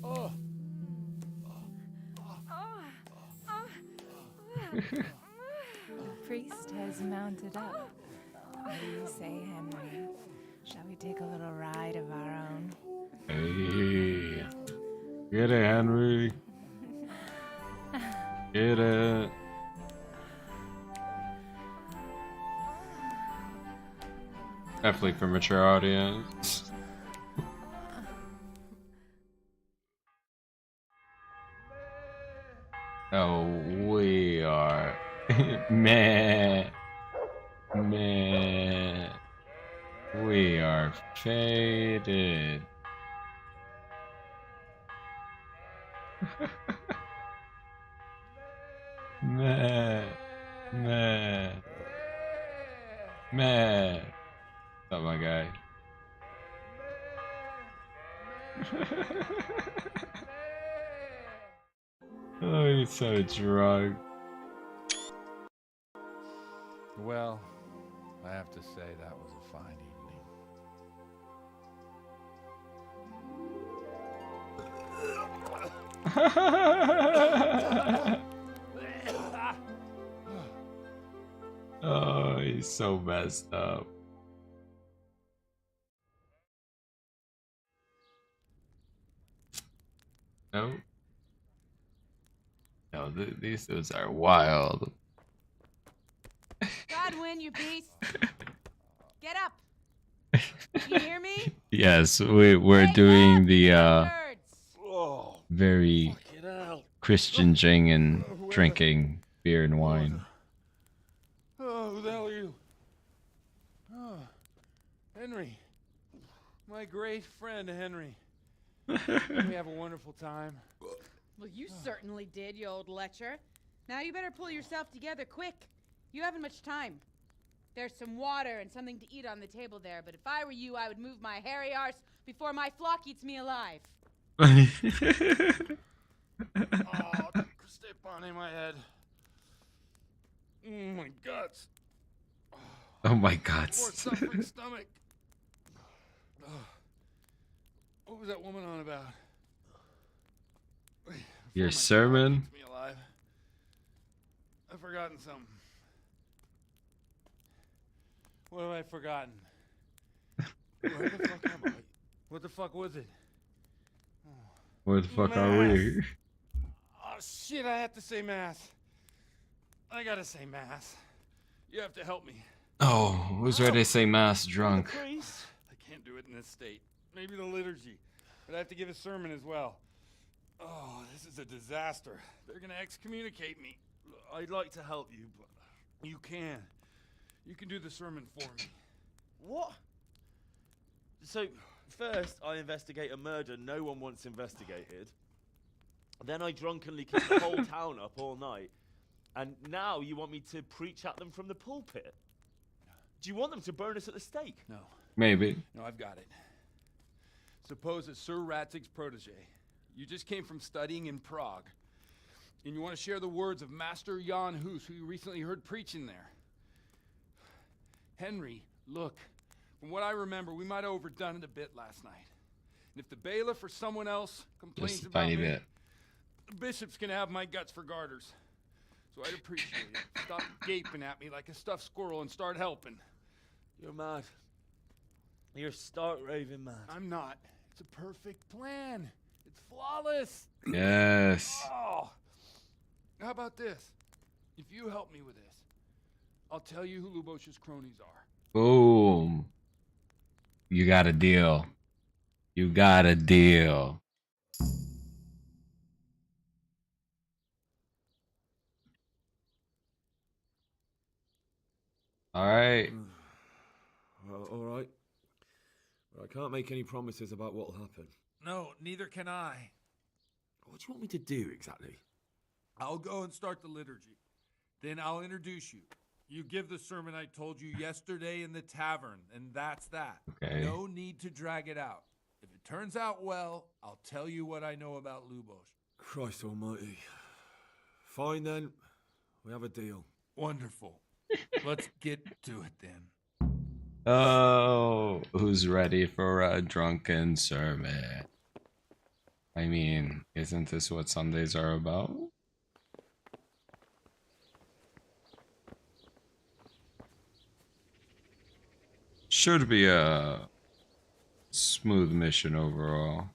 Oh. Priest has mounted up. What do you say, Henry? Shall we take a little ride of our own? Hey, get it, Henry. Get it. Definitely for mature audience. Oh, we are meh. We are faded. Meh. What's up, my guy? Oh, he's so drunk. Well, I have to say that was a fine evening. Oh, he's so messed up. No. No, these dudes are wild. Godwin, you beast. Get up. You hear me? Yes, we're doing the very Fuck it out. Christian jing and drinking beer and wine. Oh, who the hell are you? Oh, Henry. My great friend, Henry. We have a wonderful time. Well, you certainly did, you old lecher. Now you better pull yourself together quick. You haven't much time. There's some water and something to eat on the table there, but if I were you, I would move my hairy arse before my flock eats me alive. Oh, step on in my head. Oh, my guts. Oh my god. Poor suffering stomach. What was that woman on about? Your sermon? Keeps me alive. I've forgotten something. What have I forgotten? Where the fuck am I? What the fuck was it? Where the fuck are we? Oh shit, I have to say mass. I gotta say mass. You have to help me. Oh, who's ready to say mass drunk? Priest? I can't do it in this state. Maybe the liturgy. But I have to give a sermon as well. Oh, this is a disaster. They're gonna excommunicate me. I'd like to help you, but you can. You can do the sermon for me. What? So, first I investigate a murder no one wants investigated. Then I drunkenly keep the whole town up all night. And now you want me to preach at them from the pulpit? Do you want them to burn us at the stake? No. Maybe. No, I've got it. Suppose that Sir Ratzig's protege. You just came from studying in Prague. And you want to share the words of Master Jan Hus, who you recently heard preaching there. Henry, look. From what I remember, we might have overdone it a bit last night. And if the bailiff or someone else complains Just a about tiny me, bit. the bishop's gonna have my guts for garters. So I'd appreciate it. Stop gaping at me like a stuffed squirrel and start helping. You're mad. You're stark raving mad. I'm not. It's a perfect plan. It's flawless. Yes. Oh. How about this? If you help me with this, I'll tell you who Lubosh's cronies are. Boom. You got a deal. You got a deal. All right. Well, all right. But I can't make any promises about what'll happen. No, neither can I. What do you want me to do exactly? I'll go and start the liturgy. Then I'll introduce you. You give the sermon I told you yesterday in the tavern, and that's that. Okay. No need to drag it out. If it turns out well, I'll tell you what I know about Lubosh. Christ almighty. Fine then. We have a deal. Wonderful. Let's get to it then. Oh, who's ready for a drunken sermon? I mean, isn't this what Sundays are about? Should be a smooth mission overall.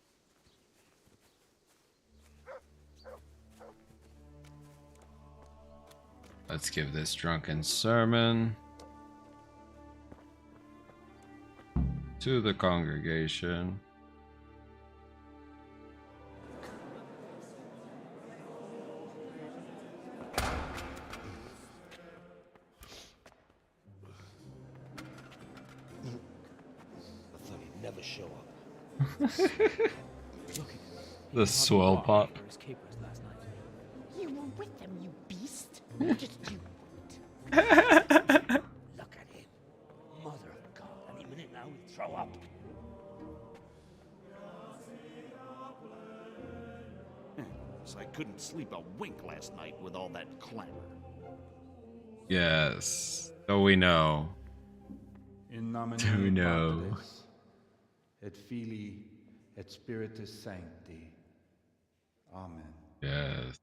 Let's give this drunken sermon to the congregation. I thought he'd never show up. The swell pot. You were with them, you beast. Just you Look at him. Mother of God. Any minute now he'll throw up. So I couldn't sleep a wink last night with all that clamor. Yes. So we know. In nomine Do we know? Patris, et Filii, et Spiritus Sancti. Amen. Yes.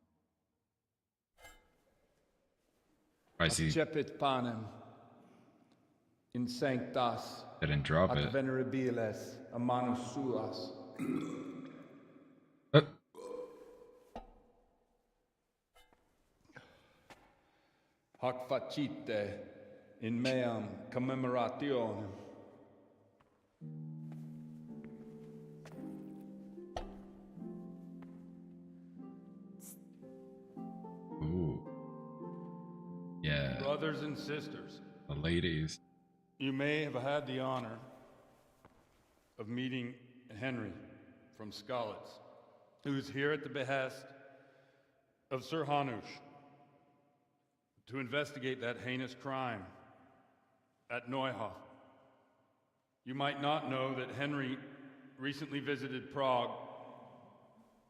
I see. Accepit panem in sanctas Didn't drop ad it. venerabiles a manus suas. Hac facite in meam commemorationem. Ooh. Yeah. Brothers and sisters, The ladies. you may have had the honor of meeting Henry from Skalitz, who is here at the behest of Sir Hanush to investigate that heinous crime at Neuhof. You might not know that Henry recently visited Prague,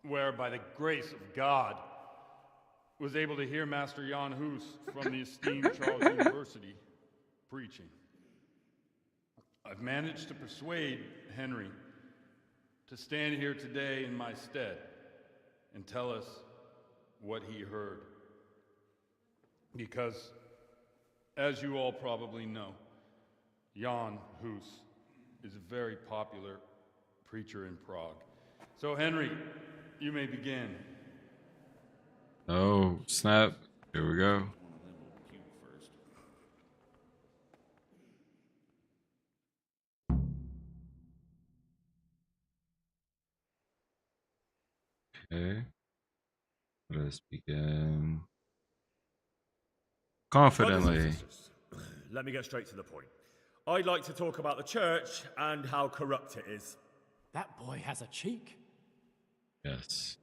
where, by the grace of God, was able to hear Master Jan Hus from the esteemed Charles University preaching. I've managed to persuade Henry to stand here today in my stead and tell us what he heard. Because, as you all probably know, Jan Hus is a very popular preacher in Prague. So, Henry, you may begin. Oh, snap. Here we go. Okay. Let us begin. Brothers and Confidently. sisters, let me get straight to the point. I'd like to talk about the church and how corrupt it is. That boy has a cheek. Yes.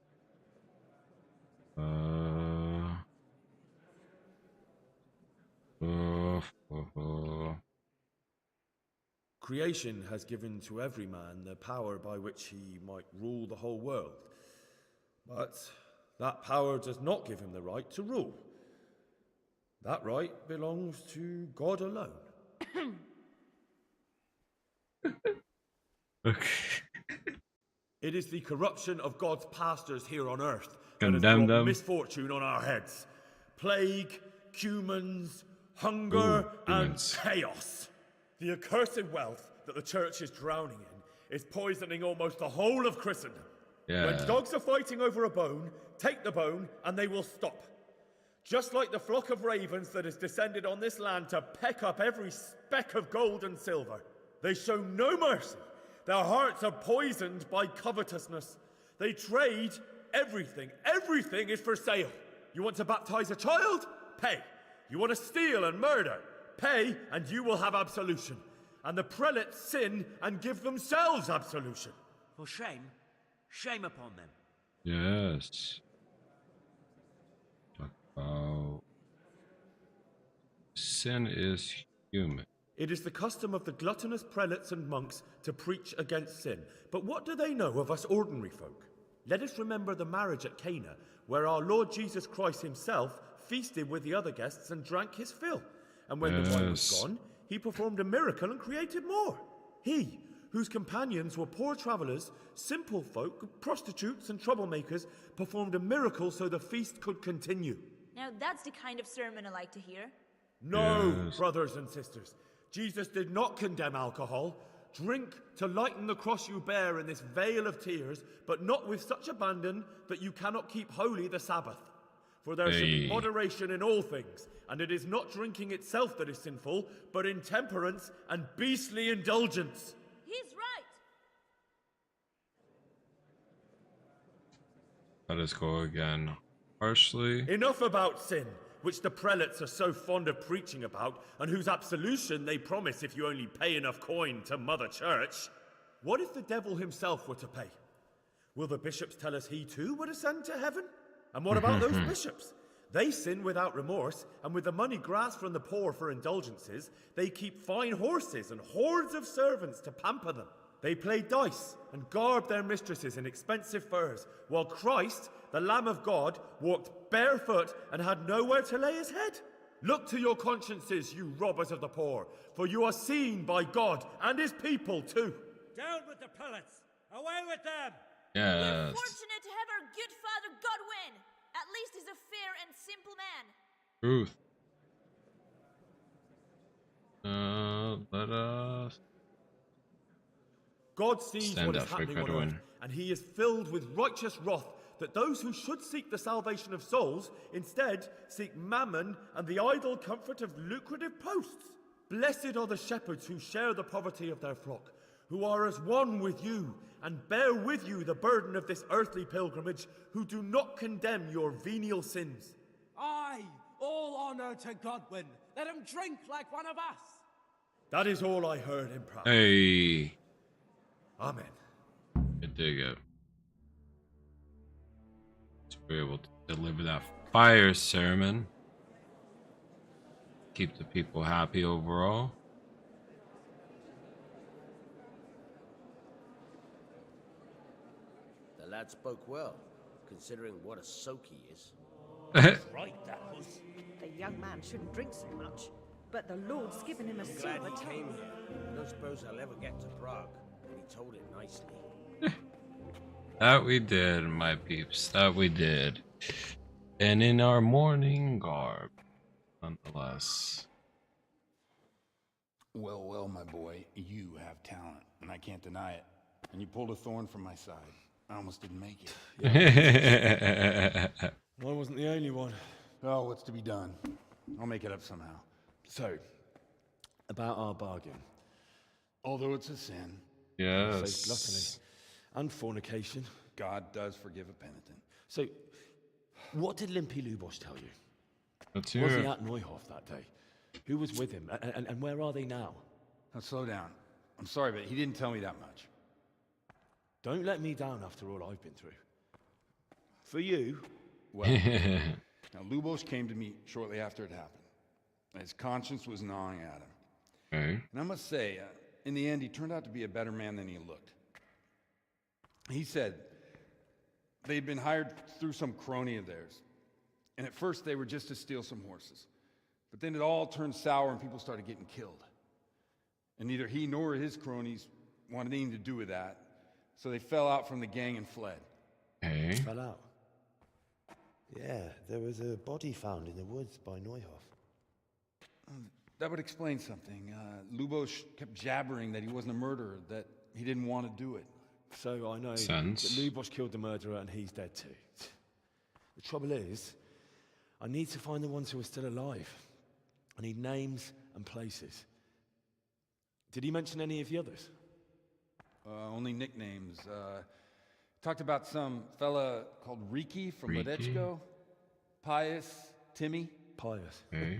Creation has given to every man the power by which he might rule the whole world. But that power does not give him the right to rule. That right belongs to God alone. It is the corruption of God's pastors here on earth that has Condemn brought them. misfortune on our heads. Plague, humans, hunger, and humans. chaos. The accursed wealth that the church is drowning in is poisoning almost the whole of Christendom. Yeah. When dogs are fighting over a bone, take the bone and they will stop. Just like the flock of ravens that has descended on this land to peck up every speck of gold and silver. They show no mercy. Their hearts are poisoned by covetousness. They trade everything. Everything is for sale. You want to baptize a child? Pay. You want to steal and murder? Pay, and you will have absolution. And the prelates sin and give themselves absolution. For shame, shame upon them. Yes. Talk about sin is human. It is the custom of the gluttonous prelates and monks to preach against sin. But what do they know of us ordinary folk? Let us remember the marriage at Cana, where our Lord Jesus Christ himself feasted with the other guests and drank his fill. And when the wine was gone, he performed a miracle and created more. He, whose companions were poor travelers, simple folk, prostitutes and troublemakers, performed a miracle so the feast could continue. Now that's the kind of sermon I like to hear. No, brothers and sisters. Jesus did not condemn alcohol. Drink to lighten the cross you bear in this vale of tears, but not with such abandon that you cannot keep holy the Sabbath. For there should be moderation in all things, and it is not drinking itself that is sinful, but intemperance and beastly indulgence. He's right. Let us go again. Harshly. Enough about sin, which the prelates are so fond of preaching about, and whose absolution they promise if you only pay enough coin to Mother Church. What if the devil himself were to pay? Will the bishops tell us he too would ascend to heaven? And what about those bishops? They sin without remorse, and with the money grasped from the poor for indulgences, they keep fine horses and hordes of servants to pamper them. They play dice and garb their mistresses in expensive furs, while Christ, the Lamb of God, walked barefoot and had nowhere to lay his head. Look to your consciences, you robbers of the poor, for you are seen by God and his people too. Down with the prelates! Away with them! Yes. We're fortunate to have our good father Godwin. At least he's a fair and simple man. Truth. Let us. God sees stand what is up for happening on Godwin. earth, and he is filled with righteous wrath that those who should seek the salvation of souls instead seek mammon and the idle comfort of lucrative posts. Blessed are the shepherds who share the poverty of their flock, who are as one with you and bear with you the burden of this earthly pilgrimage, who do not condemn your venial sins. Aye, all honor to Godwin. Let him drink like one of us. That is all I heard in prayer. Hey. Amen. I dig it. To be able to deliver that fire sermon. Keep the people happy overall. The lad spoke well, considering what a soak he is. Right, that was. The young man shouldn't drink so much, but the Lord's given him a Glad silver he came tongue. here. I don't suppose I'll ever get to Prague, but he told it nicely. That we did, my peeps. That we did. And in our mourning garb, nonetheless. Well, well, my boy, you have talent, and I can't deny it. And you pulled a thorn from my side. I almost didn't make it. I wasn't the only one. Oh, what's to be done? I'll make it up somehow. So, about our bargain. Although it's a sin. Yes. Faith, gluttony, and fornication, God does forgive a penitent. So, what did Limpy Lubosh tell you? Let's Was hear he it. at Neuhof that day? Who was with him? And where are they now? Now slow down. I'm sorry, but he didn't tell me that much. Don't let me down after all I've been through. For you... Well, now Lubosh came to me shortly after it happened. His conscience was gnawing at him. Okay. And I must say, in the end, he turned out to be a better man than he looked. He said they'd been hired through some crony of theirs. And at first they were just to steal some horses. But then it all turned sour and people started getting killed. And neither he nor his cronies wanted anything to do with that. So they fell out from the gang and fled. Okay. Fell out. Yeah, there was a body found in the woods by Neuhof. That would explain something. Lubosh kept jabbering that he wasn't a murderer, that he didn't want to do it. So I know Sense. that Lubosh killed the murderer and he's dead too. The trouble is, I need to find the ones who are still alive. I need names and places. Did he mention any of the others? Only nicknames. Talked about some fella called Riki from Riki? Ledechko. Pius, Timmy. Pius. Okay.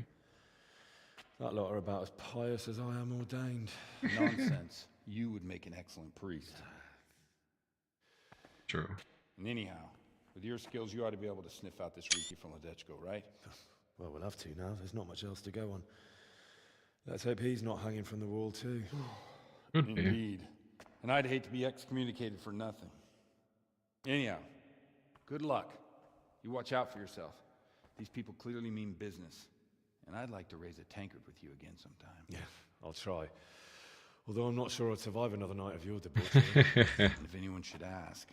That lot are about as pious as I am ordained. Nonsense. You would make an excellent priest. True. And anyhow, with your skills, you ought to be able to sniff out this Riki from Ledechko, right? Well, we'll have to now. There's not much else to go on. Let's hope he's not hanging from the wall too. Could be. Indeed. And I'd hate to be excommunicated for nothing. Anyhow, good luck. You watch out for yourself. These people clearly mean business. And I'd like to raise a tankard with you again sometime. Yeah, I'll try. Although I'm not sure I'd survive another night of your debauchery. And if anyone should ask,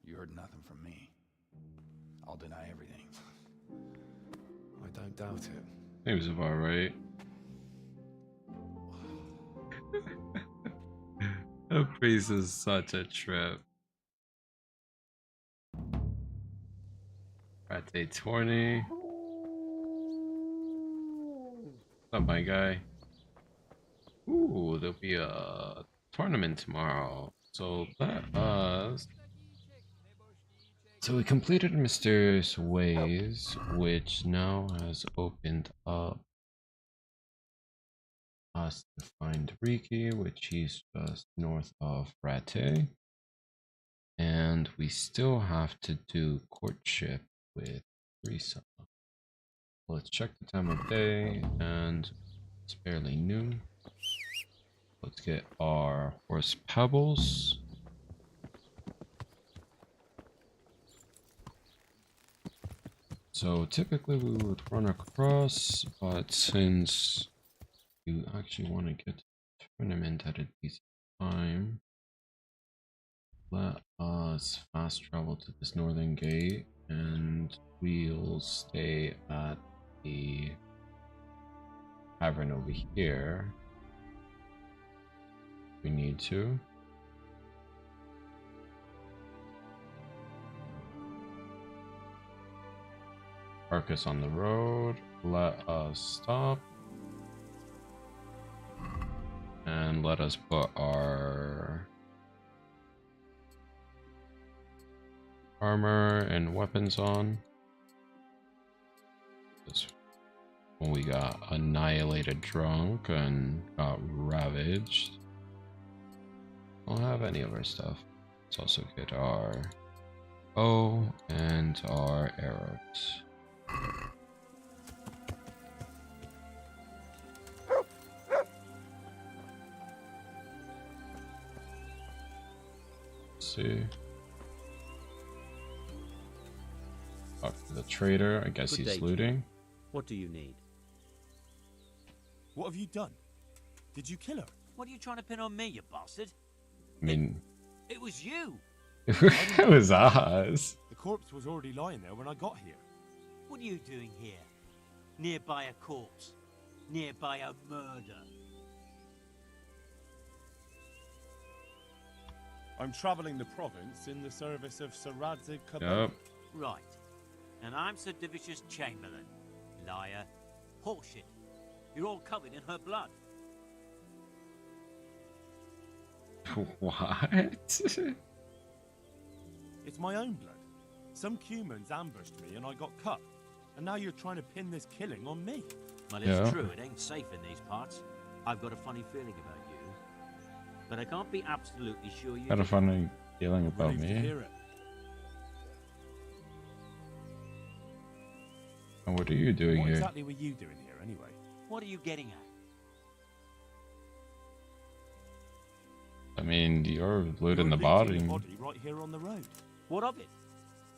you heard nothing from me. I'll deny everything. I don't doubt it. Seems about right. That priest is such a trip. At day 20. What's up, my guy? Ooh, there'll be a tournament tomorrow. So let us. So we completed Mysterious Ways, which now has opened up us to find Riki, which he's just north of Rate. And we still have to do courtship with Risa. Let's check the time of day, and it's fairly noon. Let's get our horse Pebbles. So typically we would run across, but since you actually want to get to the tournament at a decent time, let us fast travel to this northern gate, and we'll stay at the tavern over here. We need to. Park us on the road, let us stop, and let us put our armor and weapons on. This when we got annihilated drunk and got ravaged. Don't have any of our stuff. Let's also get our bow and our arrows. Let's see. Talk to the trader. I guess Good he's day. looting. What do you need? What have you done? Did you kill her? What are you trying to pin on me, you bastard? I mean, It was you! it was us. The corpse was already lying there when I got here. What are you doing here? Nearby a corpse? Nearby a murder? I'm travelling the province in the service of Sir Radzig Kabul. Yep. Right. And I'm Sir Divicious Chamberlain. Liar. Horseshit. You're all covered in her blood. What? It's my own blood. Some humans ambushed me and I got cut. And now you're trying to pin this killing on me. Well, it's true, it ain't safe in these parts. I've got a funny feeling about you. But I can't be absolutely sure you Got a funny feeling about Relieved to me. hear it. And what are you doing What here? exactly were you doing here anyway? What are you getting at? I mean, you're looting the You're body. leaving your body right here on the road. What of it?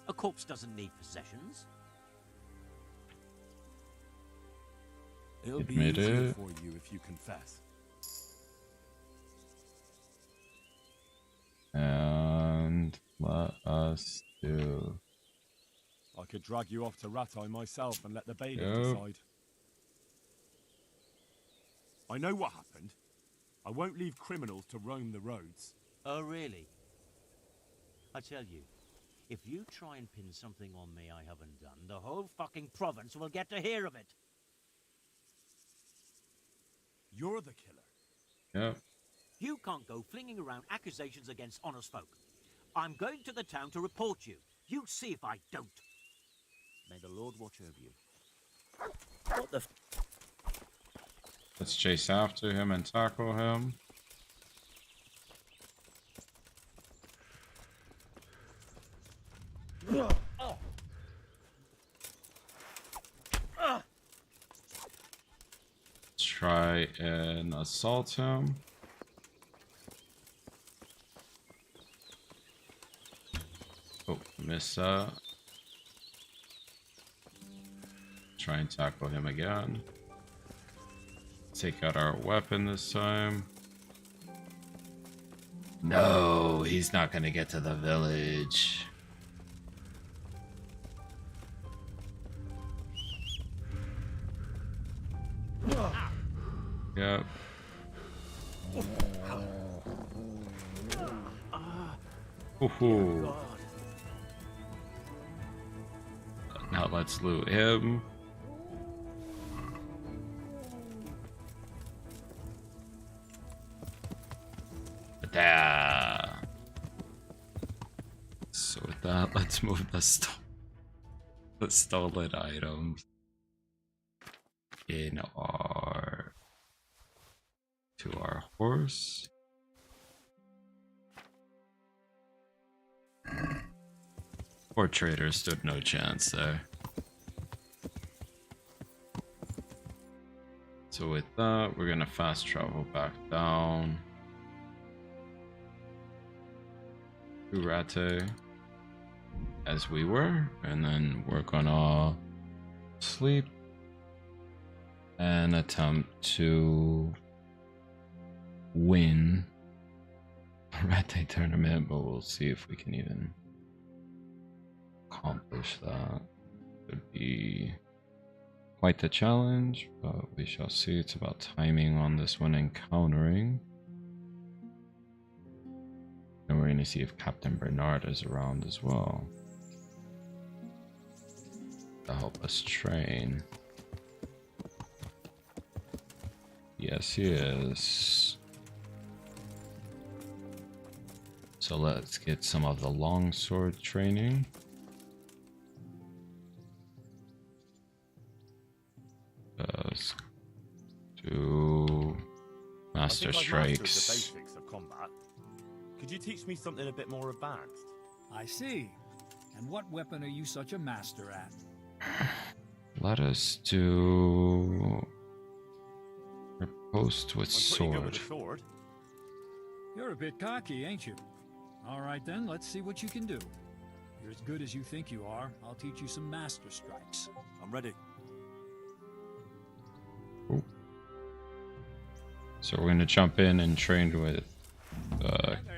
A corpse doesn't need possessions. It'll Admit be easier it. for you if you confess. And let us do. I could drag you off to Ratai myself and let the bailiff Yep. decide. I know what happened. I won't leave criminals to roam the roads. Oh, really? I tell you, if you try and pin something on me I haven't done, the whole fucking province will get to hear of it. You're the killer. Yep. You can't go flinging around accusations against honest folk. I'm going to the town to report you. You see if I don't. May the Lord watch over you. What the Let's chase after him and tackle him. Let's try and assault him. Oh, miss that. Try and tackle him again. Take out our weapon this time. No, he's not gonna get to the village. Yep. Woohoo. Now let's loot him. So with that, let's move the stolen items in our to our horse. Poor trader stood no chance there. So with that, we're gonna fast travel back down to Rate as we were, and then we're gonna sleep and attempt to win a Rate tournament, but we'll see if we can even accomplish that. Could be quite the challenge, but we shall see. It's about timing on this one, encountering. And we're going to see if Captain Bernard is around as well to help us train. Yes, he is. So let's get some of the longsword training. Let's do Master Strikes. The basics of combat. Could you teach me something a bit more advanced? I see. And what weapon are you such a master at? Let us do riposte with I'm pretty good with sword. a sword. You're a bit cocky, ain't you? All right then, let's see what you can do. You're as good as you think you are. I'll teach you some master strikes. I'm ready. Ooh. So we're gonna jump in and train with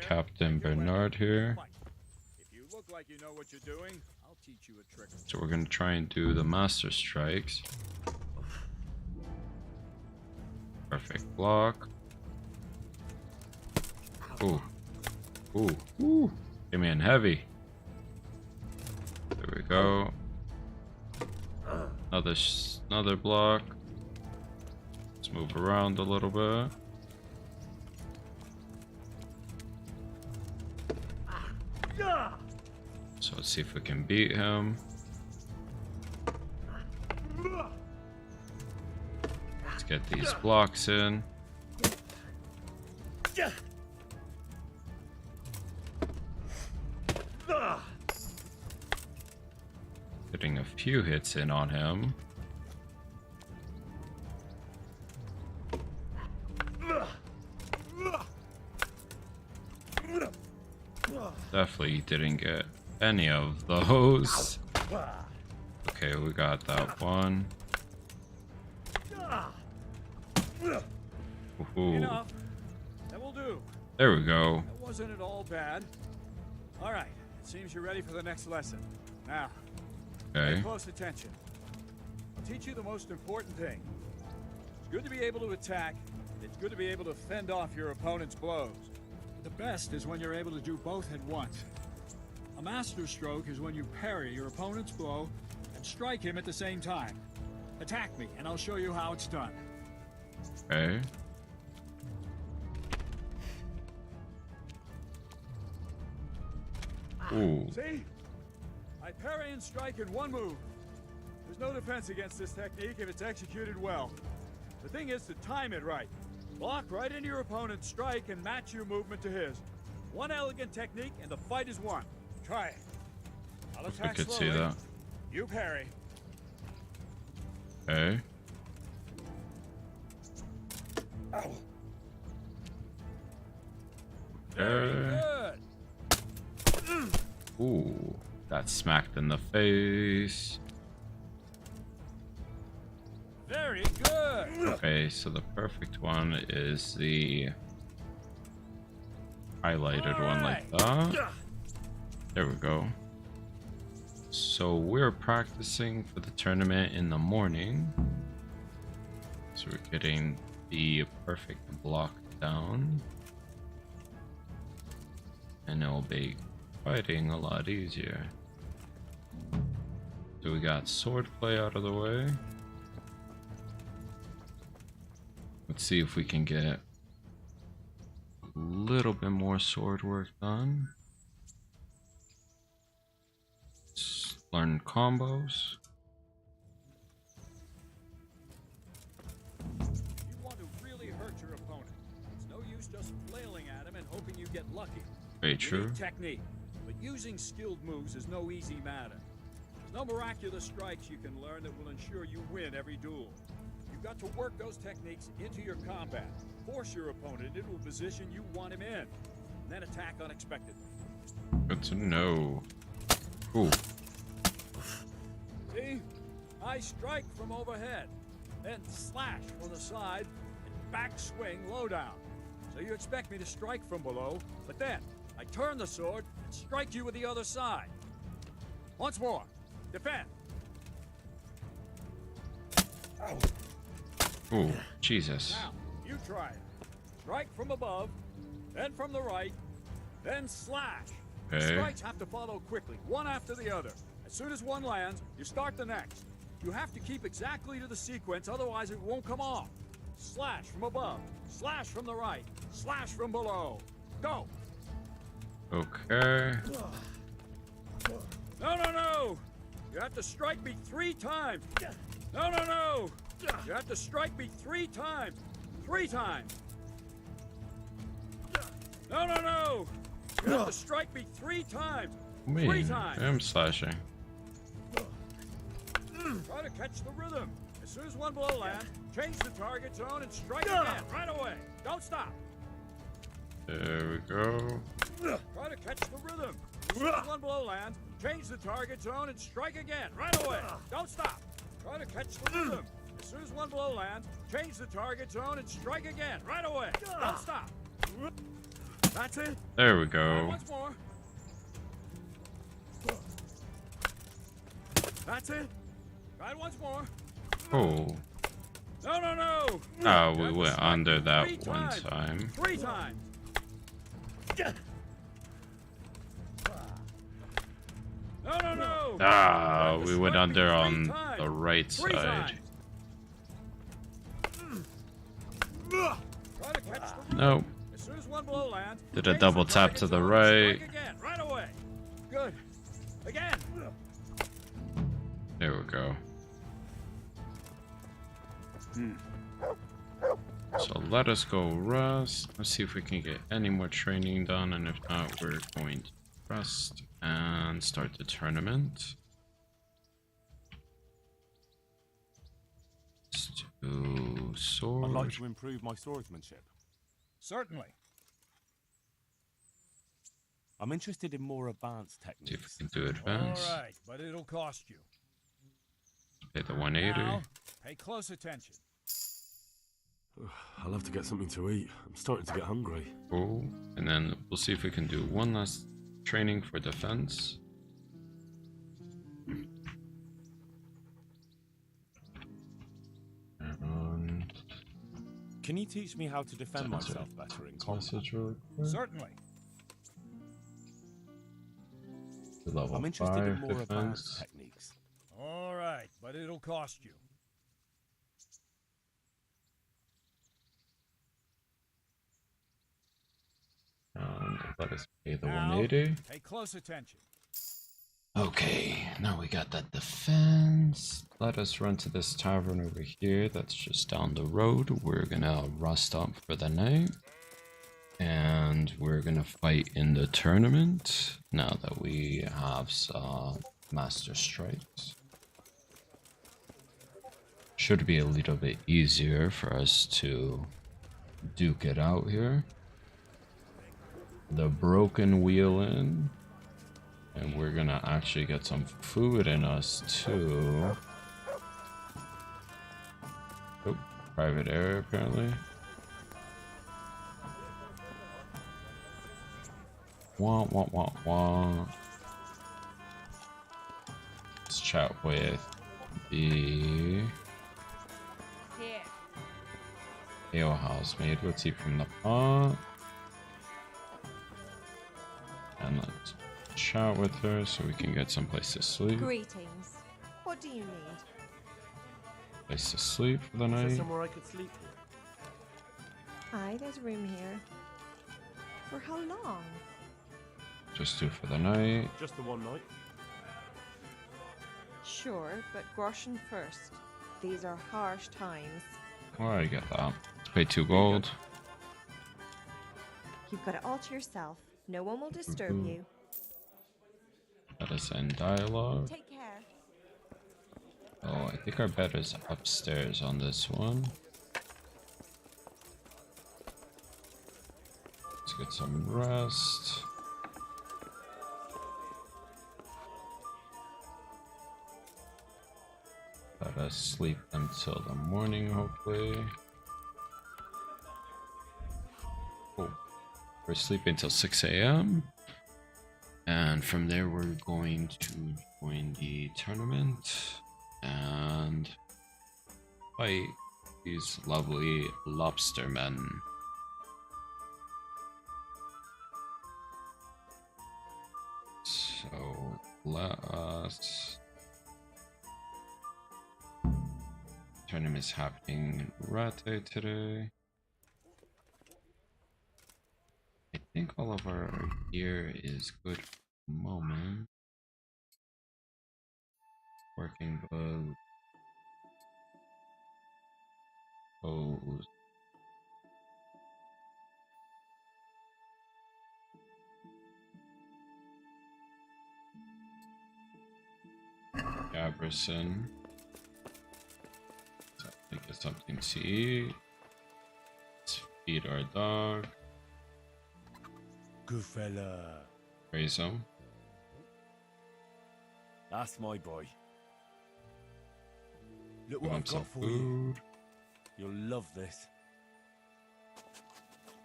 Captain Bernard here. If you look like you know what you're doing, I'll teach you a trick. So we're gonna try and do the Master Strikes. Perfect block. Ooh. Ooh. Ooh. Came in heavy. There we go. Another block. Let's move around a little bit. Let's see if we can beat him. Let's get these blocks in. Getting a few hits in on him. Definitely didn't get any of those. Okay, we got that one. Ooh. Enough. That will do. There we go. That wasn't at all bad. All right. It seems you're ready for the next lesson. Now, Okay. pay close attention. I'll teach you the most important thing. It's good to be able to attack. It's good to be able to fend off your opponent's blows. But the best is when you're able to do both at once. A master stroke is when you parry your opponent's blow and strike him at the same time. Attack me, and I'll show you how it's done. Okay. Ooh. See? I parry and strike in one move. There's no defense against this technique if it's executed well. The thing is to time it right. Block right into your opponent's strike and match your movement to his. One elegant technique and the fight is won. Try it. I'll I attack could slowly. see that. You parry. Okay. Ow. Okay. Good. Ooh. Got smacked in the face. Very good. Okay, so the perfect one is the highlighted one like that. There we go. So we're practicing for the tournament in the morning. So we're getting the perfect block down. And it'll be fighting a lot easier. So we got swordplay out of the way. Let's see if we can get a little bit more sword work done. Let's learn combos. You want to really hurt your opponent. It's no use just flailing at him and hoping you get lucky. Very You true. need technique, but using skilled moves is no easy matter. There's no miraculous strikes you can learn that will ensure you win every duel. You've got to work those techniques into your combat, force your opponent into a position you want him in, and then attack unexpectedly. Good to know. Cool. See? I strike from overhead, then slash from the side, and back swing low down. So you expect me to strike from below, but then I turn the sword and strike you with the other side. Once more. Defend. Ow. Ooh, Jesus. Now, you try it. Strike from above, then from the right, then slash. Okay. Strikes have to follow quickly, one after the other. As soon as one lands, you start the next. You have to keep exactly to the sequence, otherwise it won't come off. Slash from above, slash from the right, slash from below. Go! Okay. No, no, no! You have to strike me 3 times. No, no, no! You have to strike me 3 times. 3 times. No, no, no! You have to strike me 3 times. 3 times. I'm slashing. Try to catch the rhythm. As soon as one blow lands, change the target zone and strike again right away. Don't stop. There we go. Try to catch the rhythm. As soon as one blow lands, change the target zone and strike again right away. Don't stop. Try to catch the rhythm. As soon as one blow lands, change the target zone and strike again right away. Don't stop. That's it. There we go. Once more. That's it. Try it once more. Oh. No, no, no. Oh, we went under that 3 one times. time. 3 times. No, no, no. Ah, we went under 3 on times. the right 3 side. times. Try to catch the Nope. As soon as one blow lands, Did a change double the tap target to the zone and right. strike again right away. Good. Again! There we go. So let us go rest. Let's see if we can get any more training done, and if not, we're going to rest and start the tournament. Let's do sword. I'd like to improve my swordsmanship. Certainly. I'm interested in more advanced techniques. See if we can do advanced. All right, but it'll cost you. Pay the 180. Now, pay close attention. I'll have to get something to eat. I'm starting to get hungry. Cool. And then we'll see if we can do one last training for defense. And can you teach me how to defend myself better in combat? Certainly. Level I'm interested in 5 more defense. advanced techniques. All right, but it'll cost you. And let us pay the Now, 180. pay close attention. Okay, now we got that defense. Let us run to this tavern over here that's just down the road. We're gonna rest up for the night. And we're gonna fight in the tournament now that we have some master strikes. Should be a little bit easier for us to duke it out here. The broken wheel in. And we're gonna actually get some food in us too. Oh, private area apparently. Wah, wah, wah, wah. Let's chat with the ale housemaid. Let's eat from the pot. And let's chat with her so we can get someplace to sleep. Greetings. What do you need? Place to sleep for the Is there night. somewhere I could sleep here? Aye, there's a room here. For how long? Just do for the night. Just the one night. Sure, but groschen first. These are harsh times. Oh, I get that. Let's pay 2 gold. You've got it all to yourself. No one will disturb you. Let us end dialogue. Take care. Oh, I think our bed is upstairs on this one. Let's get some rest. Let us sleep until the morning, hopefully. Oh, we're sleeping until 6 a.m. And from there, we're going to join the tournament and fight these lovely lobstermen. So let us. Tournament is happening in Rate today. I think all of our gear is good for the moment. Working bow. Bows. Gaberson. Get something to eat. Let's feed our dog. Good fella. Raise him. That's my boy. Look Give what him I've some got for you. food. You'll love this.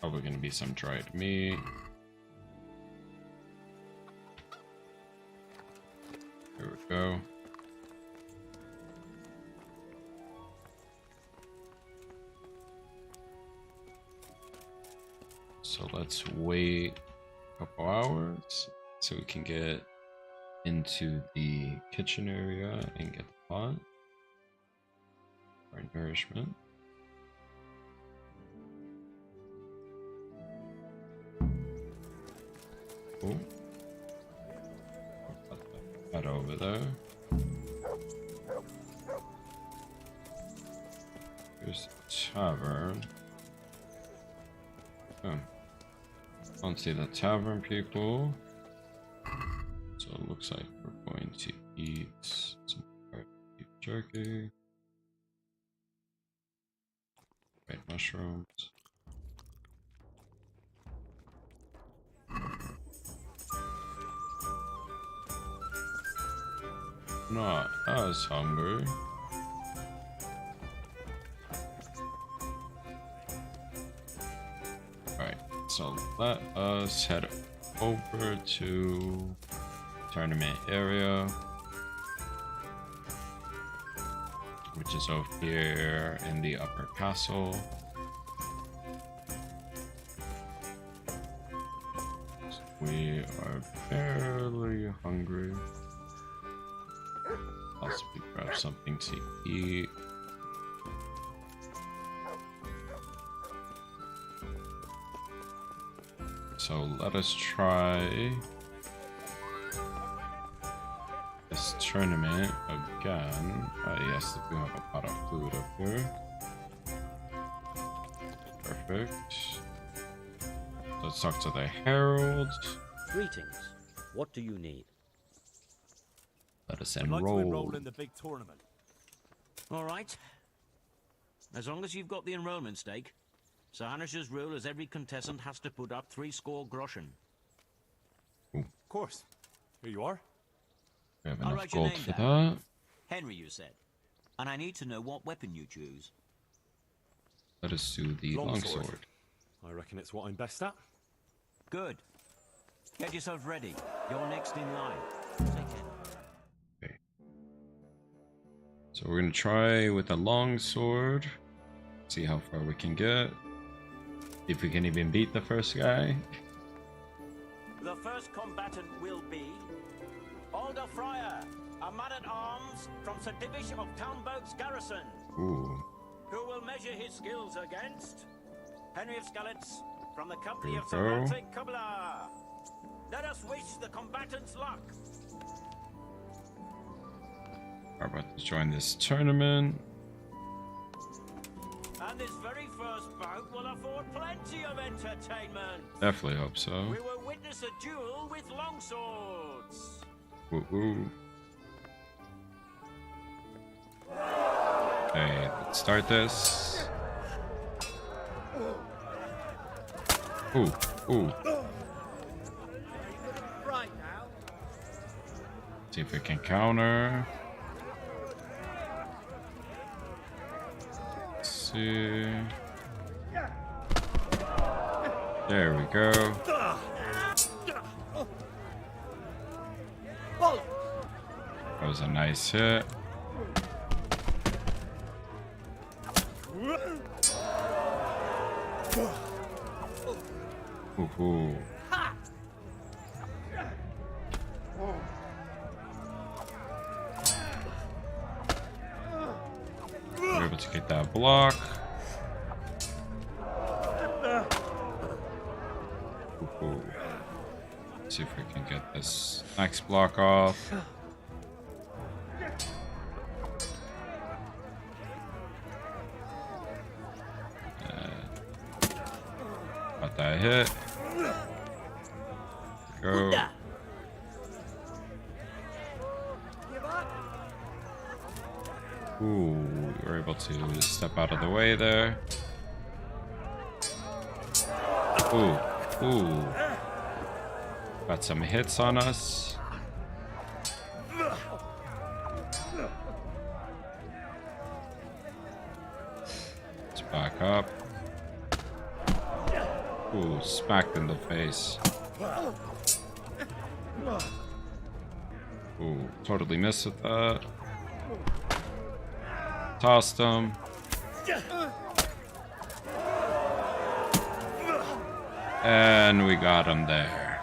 Probably gonna be some dried meat. There we go. So let's wait a couple hours so we can get into the kitchen area and get the pot for nourishment. Oh. Head over there. Here's the tavern. Oh. Don't see the tavern people. So it looks like we're going to eat some beef jerky. Red mushrooms. Not as hungry. Alright, so let us head over to tournament area, which is over here in the upper castle. So we are fairly hungry. Possibly grab something to eat. So let us try this tournament again. Yes, we have a pot of food up here. Perfect. Let's talk to the Herald. Greetings. What do you need? Let us I'd enroll. like to enroll in the big tournament. All right. As long as you've got the enrollment stake. Sir Hanish's rule is every contestant has to put up 3 score groschen. Of course. Here you are. We have I'll enough write your gold name for down. that. Henry, you said. And I need to know what weapon you choose. Let us do the longsword. I reckon it's what I'm best at. Good. Get yourself ready. You're next in line. Take care. Okay. So we're gonna try with the longsword. See how far we can get. If we can even beat the first guy. The first combatant will be Alder Fryer, a man-at-arms from Sir Divish of Townboat's garrison. Ooh. Who will measure his skills against Henry of Skalitz from the company Here of we Sir go. Ramsay Kubla. Let us wish the combatants luck. Are about to join this tournament. And this very first bout will afford plenty of entertainment. Definitely hope so. We will witness a duel with longswords. Woo woo. Okay, let's start this. Ooh, ooh. Right now. See if we can counter. Let's see. There we go. That was a nice hit. Ooh. We're able to get that block. Ooh. Let's see if we can get this next block off. Got that hit. Go. Ooh, we were able to step out of the way there. Ooh, ooh. Got some hits on us. Let's back up. Ooh, smacked in the face. Ooh, totally missed with that. Tossed him. And we got him there.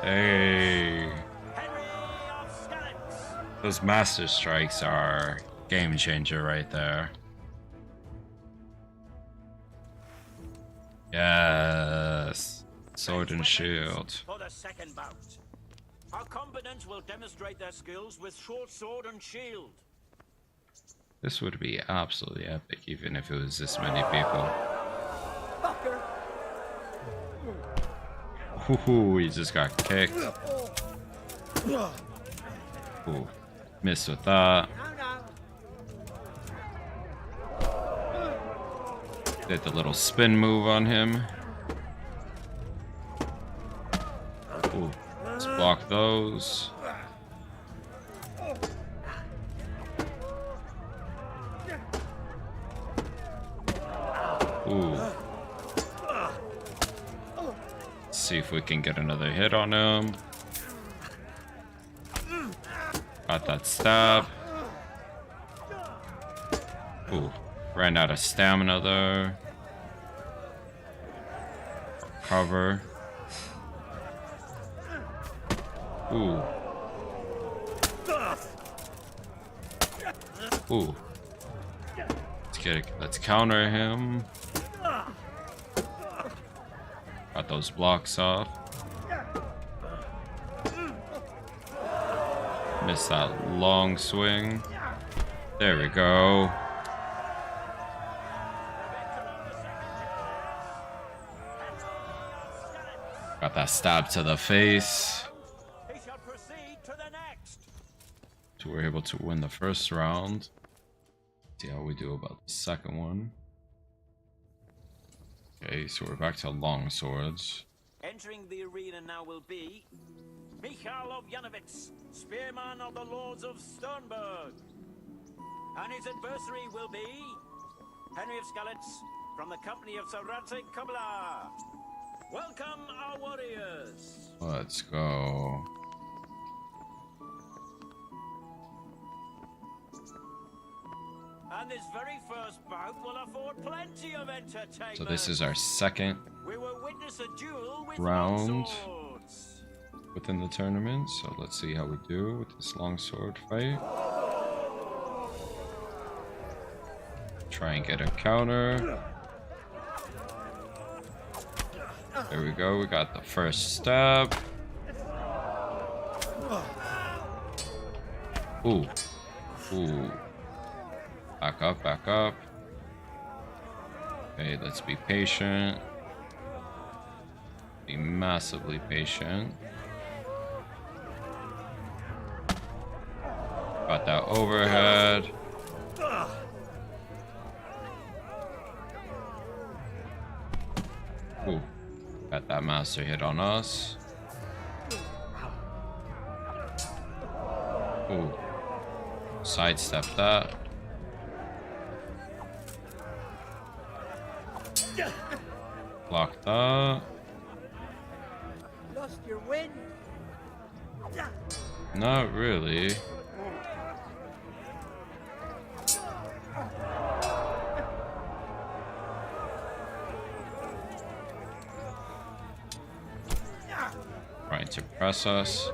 Hey. Those master strikes are game changer right there. Yes. Sword and shield. For the second bout. Our combatants will demonstrate their skills with short sword and shield. This would be absolutely epic, even if it was this many people. Ooh, he just got kicked. Ooh, missed with that. Did the little spin move on him. Ooh, let's block those. Ooh. Let's see if we can get another hit on him. Got that stab. Ooh. Ran out of stamina there. Cover. Ooh. Ooh. Let's get it. Let's counter him. Got those blocks off. Missed that long swing. There we go. Got that stab to the face. So we're able to win the first round. See how we do about the second one. Okay, so we're back to long swords. Entering the arena now will be Michal of Janovitz, spearman of the Lords of Sternberg. And his adversary will be Henry of Skalitz from the company of Sir Radzik Kabla. Welcome, our warriors. Let's go. And this very first bout will afford plenty of entertainment. So this is our second We will witness a duel with round longswords. within the tournament. So let's see how we do with this longsword fight. Try and get a counter. There we go. We got the first stab. Ooh. Ooh. Back up, back up. Okay, let's be patient. Be massively patient. Got that overhead. Ooh. Got that master hit on us. Ooh. Sidestep that. Block that. Lost your wind. Not really. Trying to press us.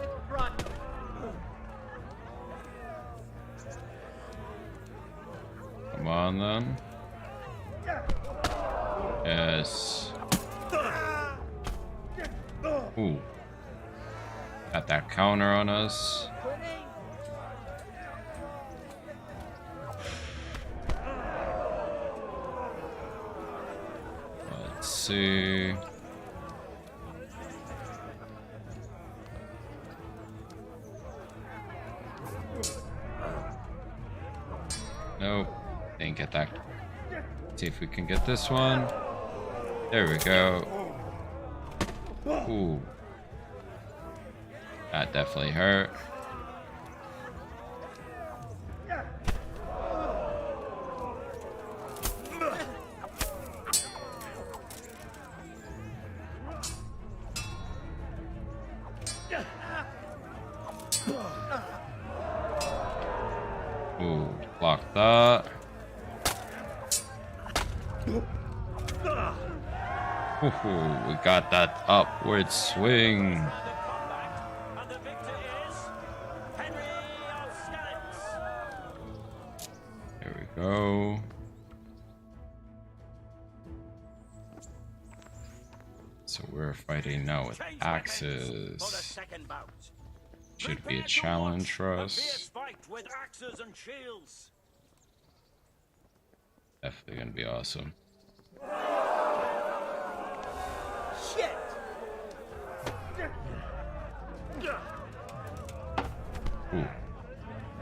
Come on then. Yes. Ooh. Got that counter on us. Let's see. Nope. Didn't get that. Let's see if we can get this one. There we go. Ooh. That definitely hurt. Ooh, block that. Ooh, we got that upward swing. There we go. So we're fighting now with axes. Should be a challenge for A us. fierce fight with axes and shields. Definitely gonna be awesome. Shit! Ooh.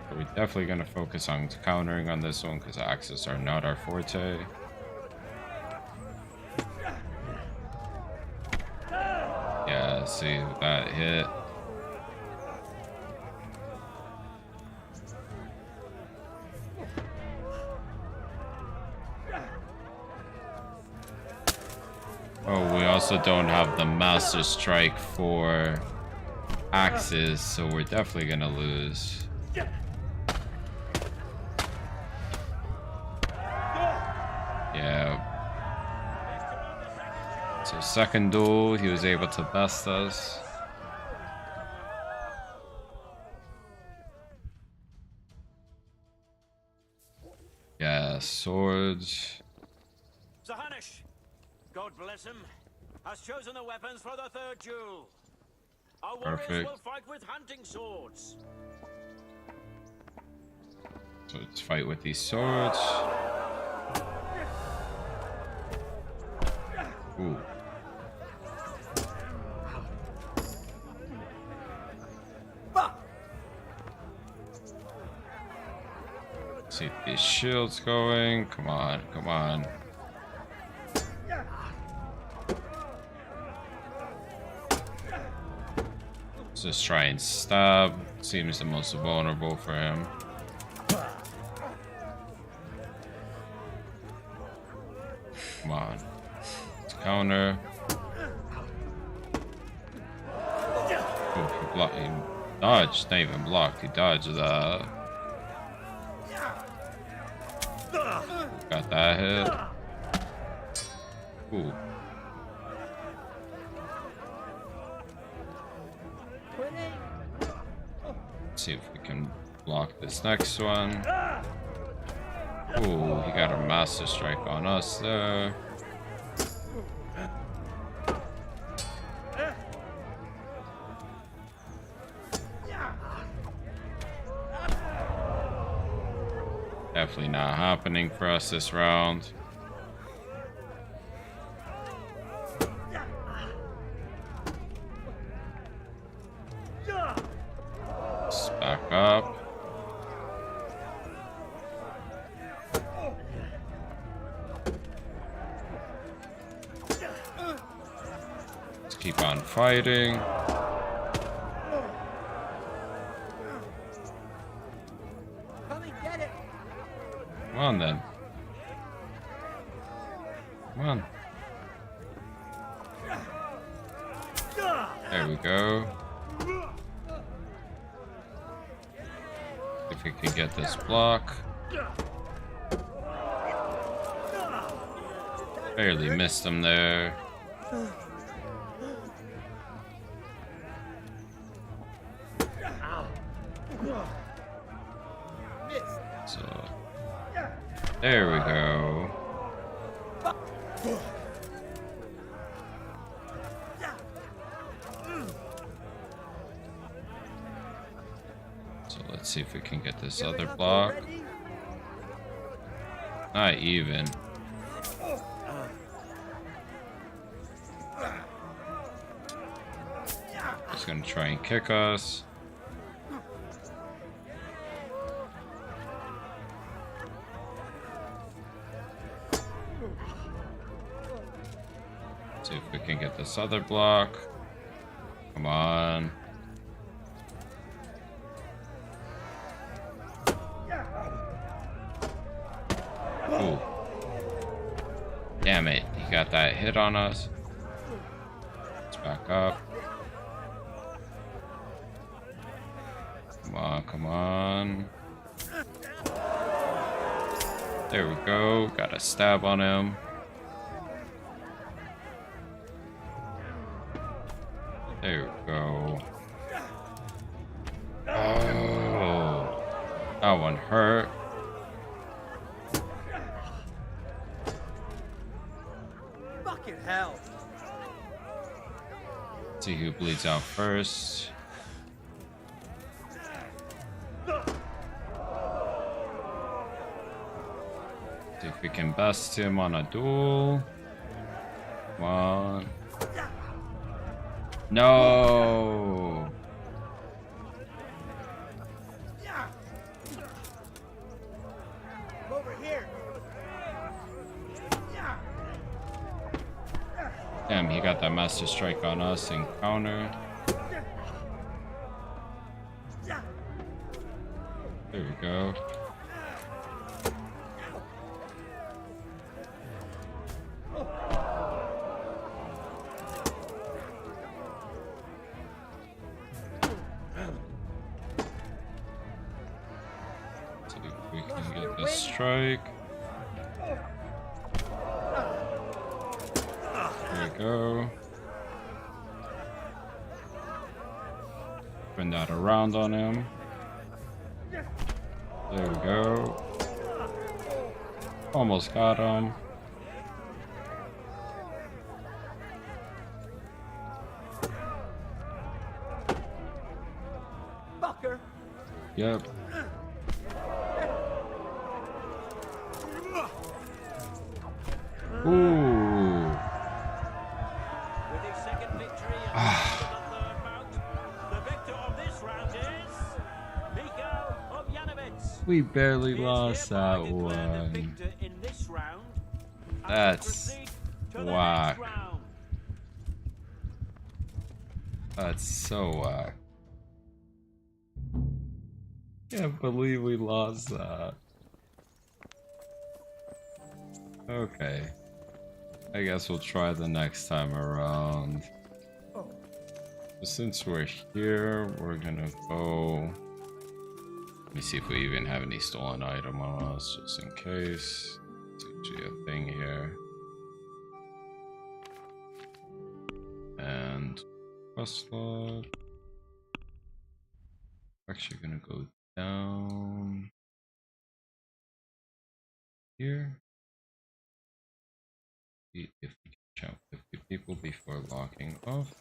But we're definitely gonna focus on countering on this one because axes are not our forte. Yeah, see that hit. Oh, we also don't have the Master Strike for axes, so we're definitely gonna lose. Yeah. So second duel, he was able to best us. Yeah, swords. Zahanish, God bless him, has chosen the weapons for the third duel. Our warriors Perfect. will fight with hunting swords. So let's fight with these swords. Ooh. See these shields going. Come on, come on. Let's just try and stab. Seems the most vulnerable for him. Come on. Let's counter. Oh, he dodged. Not even blocked. He dodged that. Got that hit. Ooh. Let's see if we can block this next one. Ooh, he got a Master Strike on us there. Definitely not happening for us this round. Let's back up. Let's keep on fighting. Come on then. Come on. There we go. If we can get this block. Barely missed him there. So there we go. So let's see if we can get this other block. Not even. He's gonna try and kick us. See if we can get this other block. Come on. Ooh. Damn it, he got that hit on us. Let's back up. Come on, come on. There we go. Got a stab on him. There we go. Oh, that one hurt. Fucking hell. See who bleeds out first. We can best him on a duel. Come on. No. Over here. Damn, he got that master strike on us and counter. There we go. See if we can get the strike. There we go. Bring that around on him. There we go. Almost got him. Fucker. Yep. Ooh. With his second victory and the third bout, the victor of this round is Mikhail of Yanovitz. We barely lost that one. In this round, That's whack. That's so whack. Can't believe we lost that. Okay. I guess we'll try the next time around. But since we're here, we're gonna go. Let me see if we even have any stolen item on us, just in case. It's actually a thing here. And quest log. Actually gonna go down here. See if we can jump 50 people before locking off.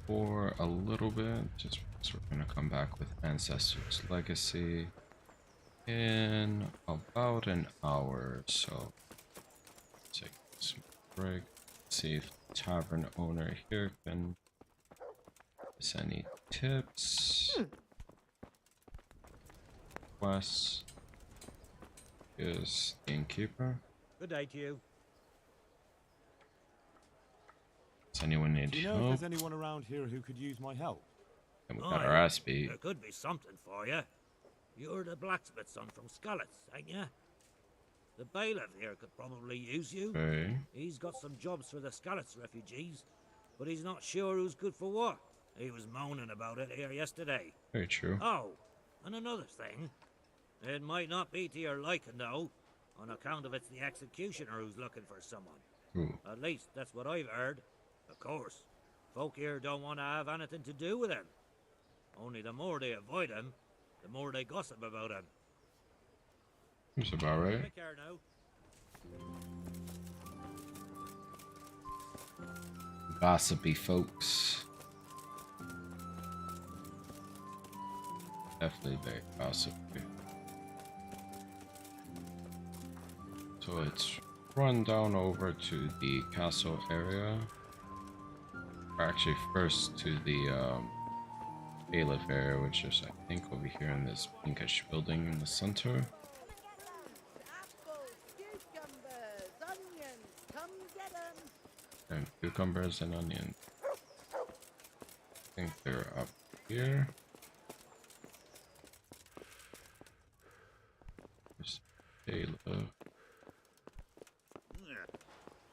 For a little bit, just because we're gonna come back with Ancestors Legacy in about an hour, so take some break. See if the tavern owner here can give us any tips. Quests is the innkeeper. Good day to you. Does anyone need Do you know help? if there's anyone around here who could use my help? And we got our ass beat. There could be something for you. You're the blacksmith's son from Skalitz, ain't you? The bailiff here could probably use you. Okay. He's got some jobs for the Skalitz refugees, but he's not sure who's good for what. He was moaning about it here yesterday. Very true. Oh, and another thing. It might not be to your liking, though, on account of it's the executioner who's looking for someone. Ooh. At least that's what I've heard. Of course, folk here don't want to have anything to do with him. Only the more they avoid him, the more they gossip about him. That's about right. Take care now. Gossipy folks. Definitely very gossipy. So let's run down over to the castle area. Or actually first to the bailiff area, which is I think over here in this pinkish building in the center. And cucumbers and onions. I think they're up here. There's bailiff.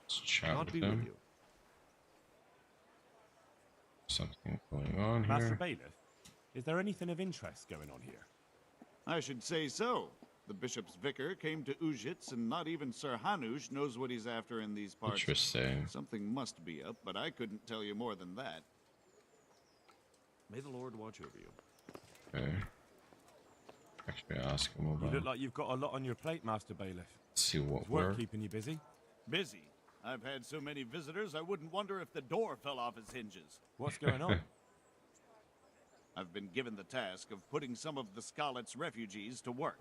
Let's chat with them. Something going on here. Master Bailiff, is there anything of interest going on here? I should say so. The bishop's vicar came to Ujits, and not even Sir Hanush knows what he's after in these parts. Interesting. Something must be up, but I couldn't tell you more than that. May the Lord watch over you. Okay. Actually, ask him You about. look like you've got a lot on your plate, Master Bailiff. See what Is work work. keeping you busy? Busy. I've had so many visitors, I wouldn't wonder if the door fell off its hinges. What's going on? I've been given the task of putting some of the Skalitz refugees to work.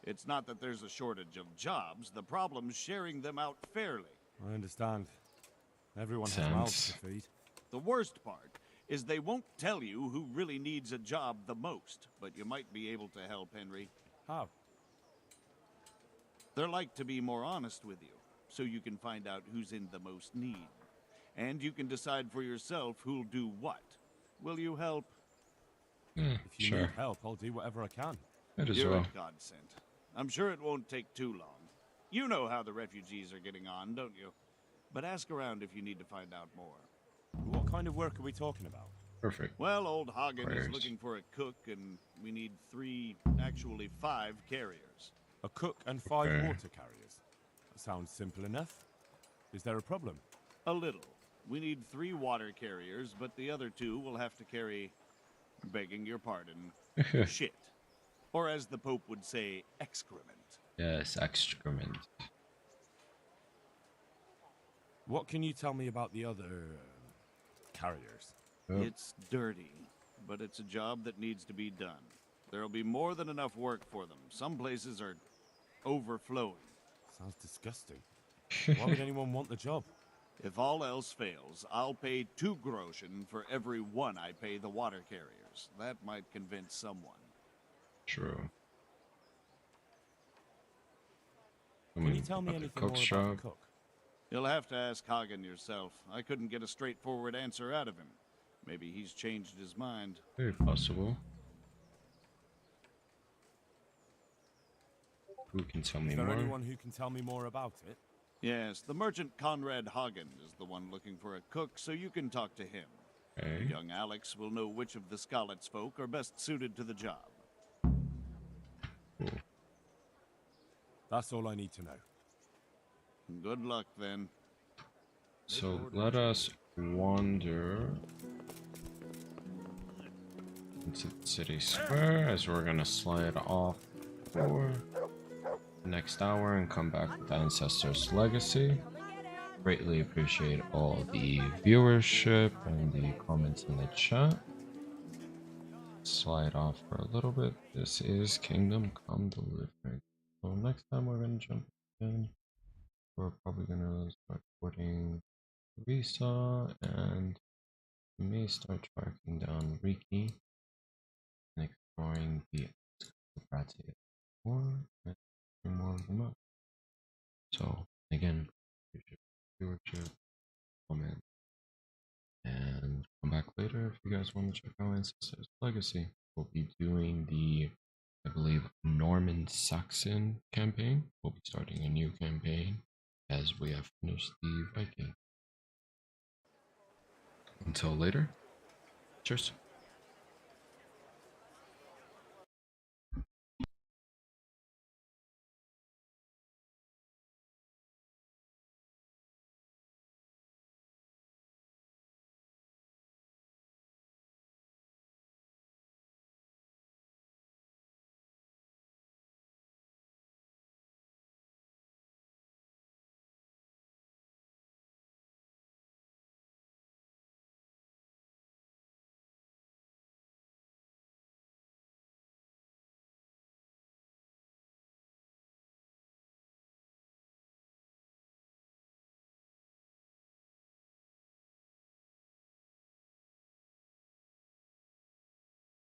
It's not that there's a shortage of jobs, the problem's sharing them out fairly. I understand. Everyone has mouths to feed. The worst part is they won't tell you who really needs a job the most, but you might be able to help, Henry. How? They're like to be more honest with you, so you can find out who's in the most need. And you can decide for yourself who'll do what. Will you help? If you sure. need help, I'll do whatever I can. Might as You're well. a godsend. I'm sure it won't take too long. You know how the refugees are getting on, don't you? But ask around if you need to find out more. What kind of work are we talking about? Perfect. Well, old Hagen Prayers. is looking for a cook, and we need 5 carriers. A cook and 5 Okay. water carriers. That sounds simple enough. Is there a problem? A little. We need 3 water carriers, but the other 2 will have to carry, begging your pardon, shit. Or as the Pope would say, excrement. Yes, excrement. What can you tell me about the other carriers? Oh. It's dirty, but it's a job that needs to be done. There'll be more than enough work for them. Some places are overflowing. Sounds disgusting. Why would anyone want the job? If all else fails, I'll pay 2 groschen for every 1 I pay the water carriers. That might convince someone. True. Can you tell me anything more about the cook? You'll have to ask Hagen yourself. I couldn't get a straightforward answer out of him. Maybe he's changed his mind. Very possible. Who can tell me Is there more? anyone who can tell me more about it? Yes, the merchant Conrad Hagen is the one looking for a cook, so you can talk to him. Okay. Young Alex will know which of the Skalitz folk are best suited to the job. Cool. That's all I need to know. Good luck, then. So let us wander into the city square as we're gonna slide off for the next hour and come back with Ancestor's Legacy. Greatly appreciate all the viewership and the comments in the chat. Slide off for a little bit. This is Kingdom Come Deliverance. So next time we're gonna jump in. We're probably gonna start putting Visa, and we may start tracking down Riki and exploring the Skalitz more and bring more of them up. So again, appreciate viewership, comment, and come back later if you guys want to check out Ancestors Legacy. We'll be doing the, I believe, Norman Saxon campaign. We'll be starting a new campaign as we have finished the Viking. Until later, cheers.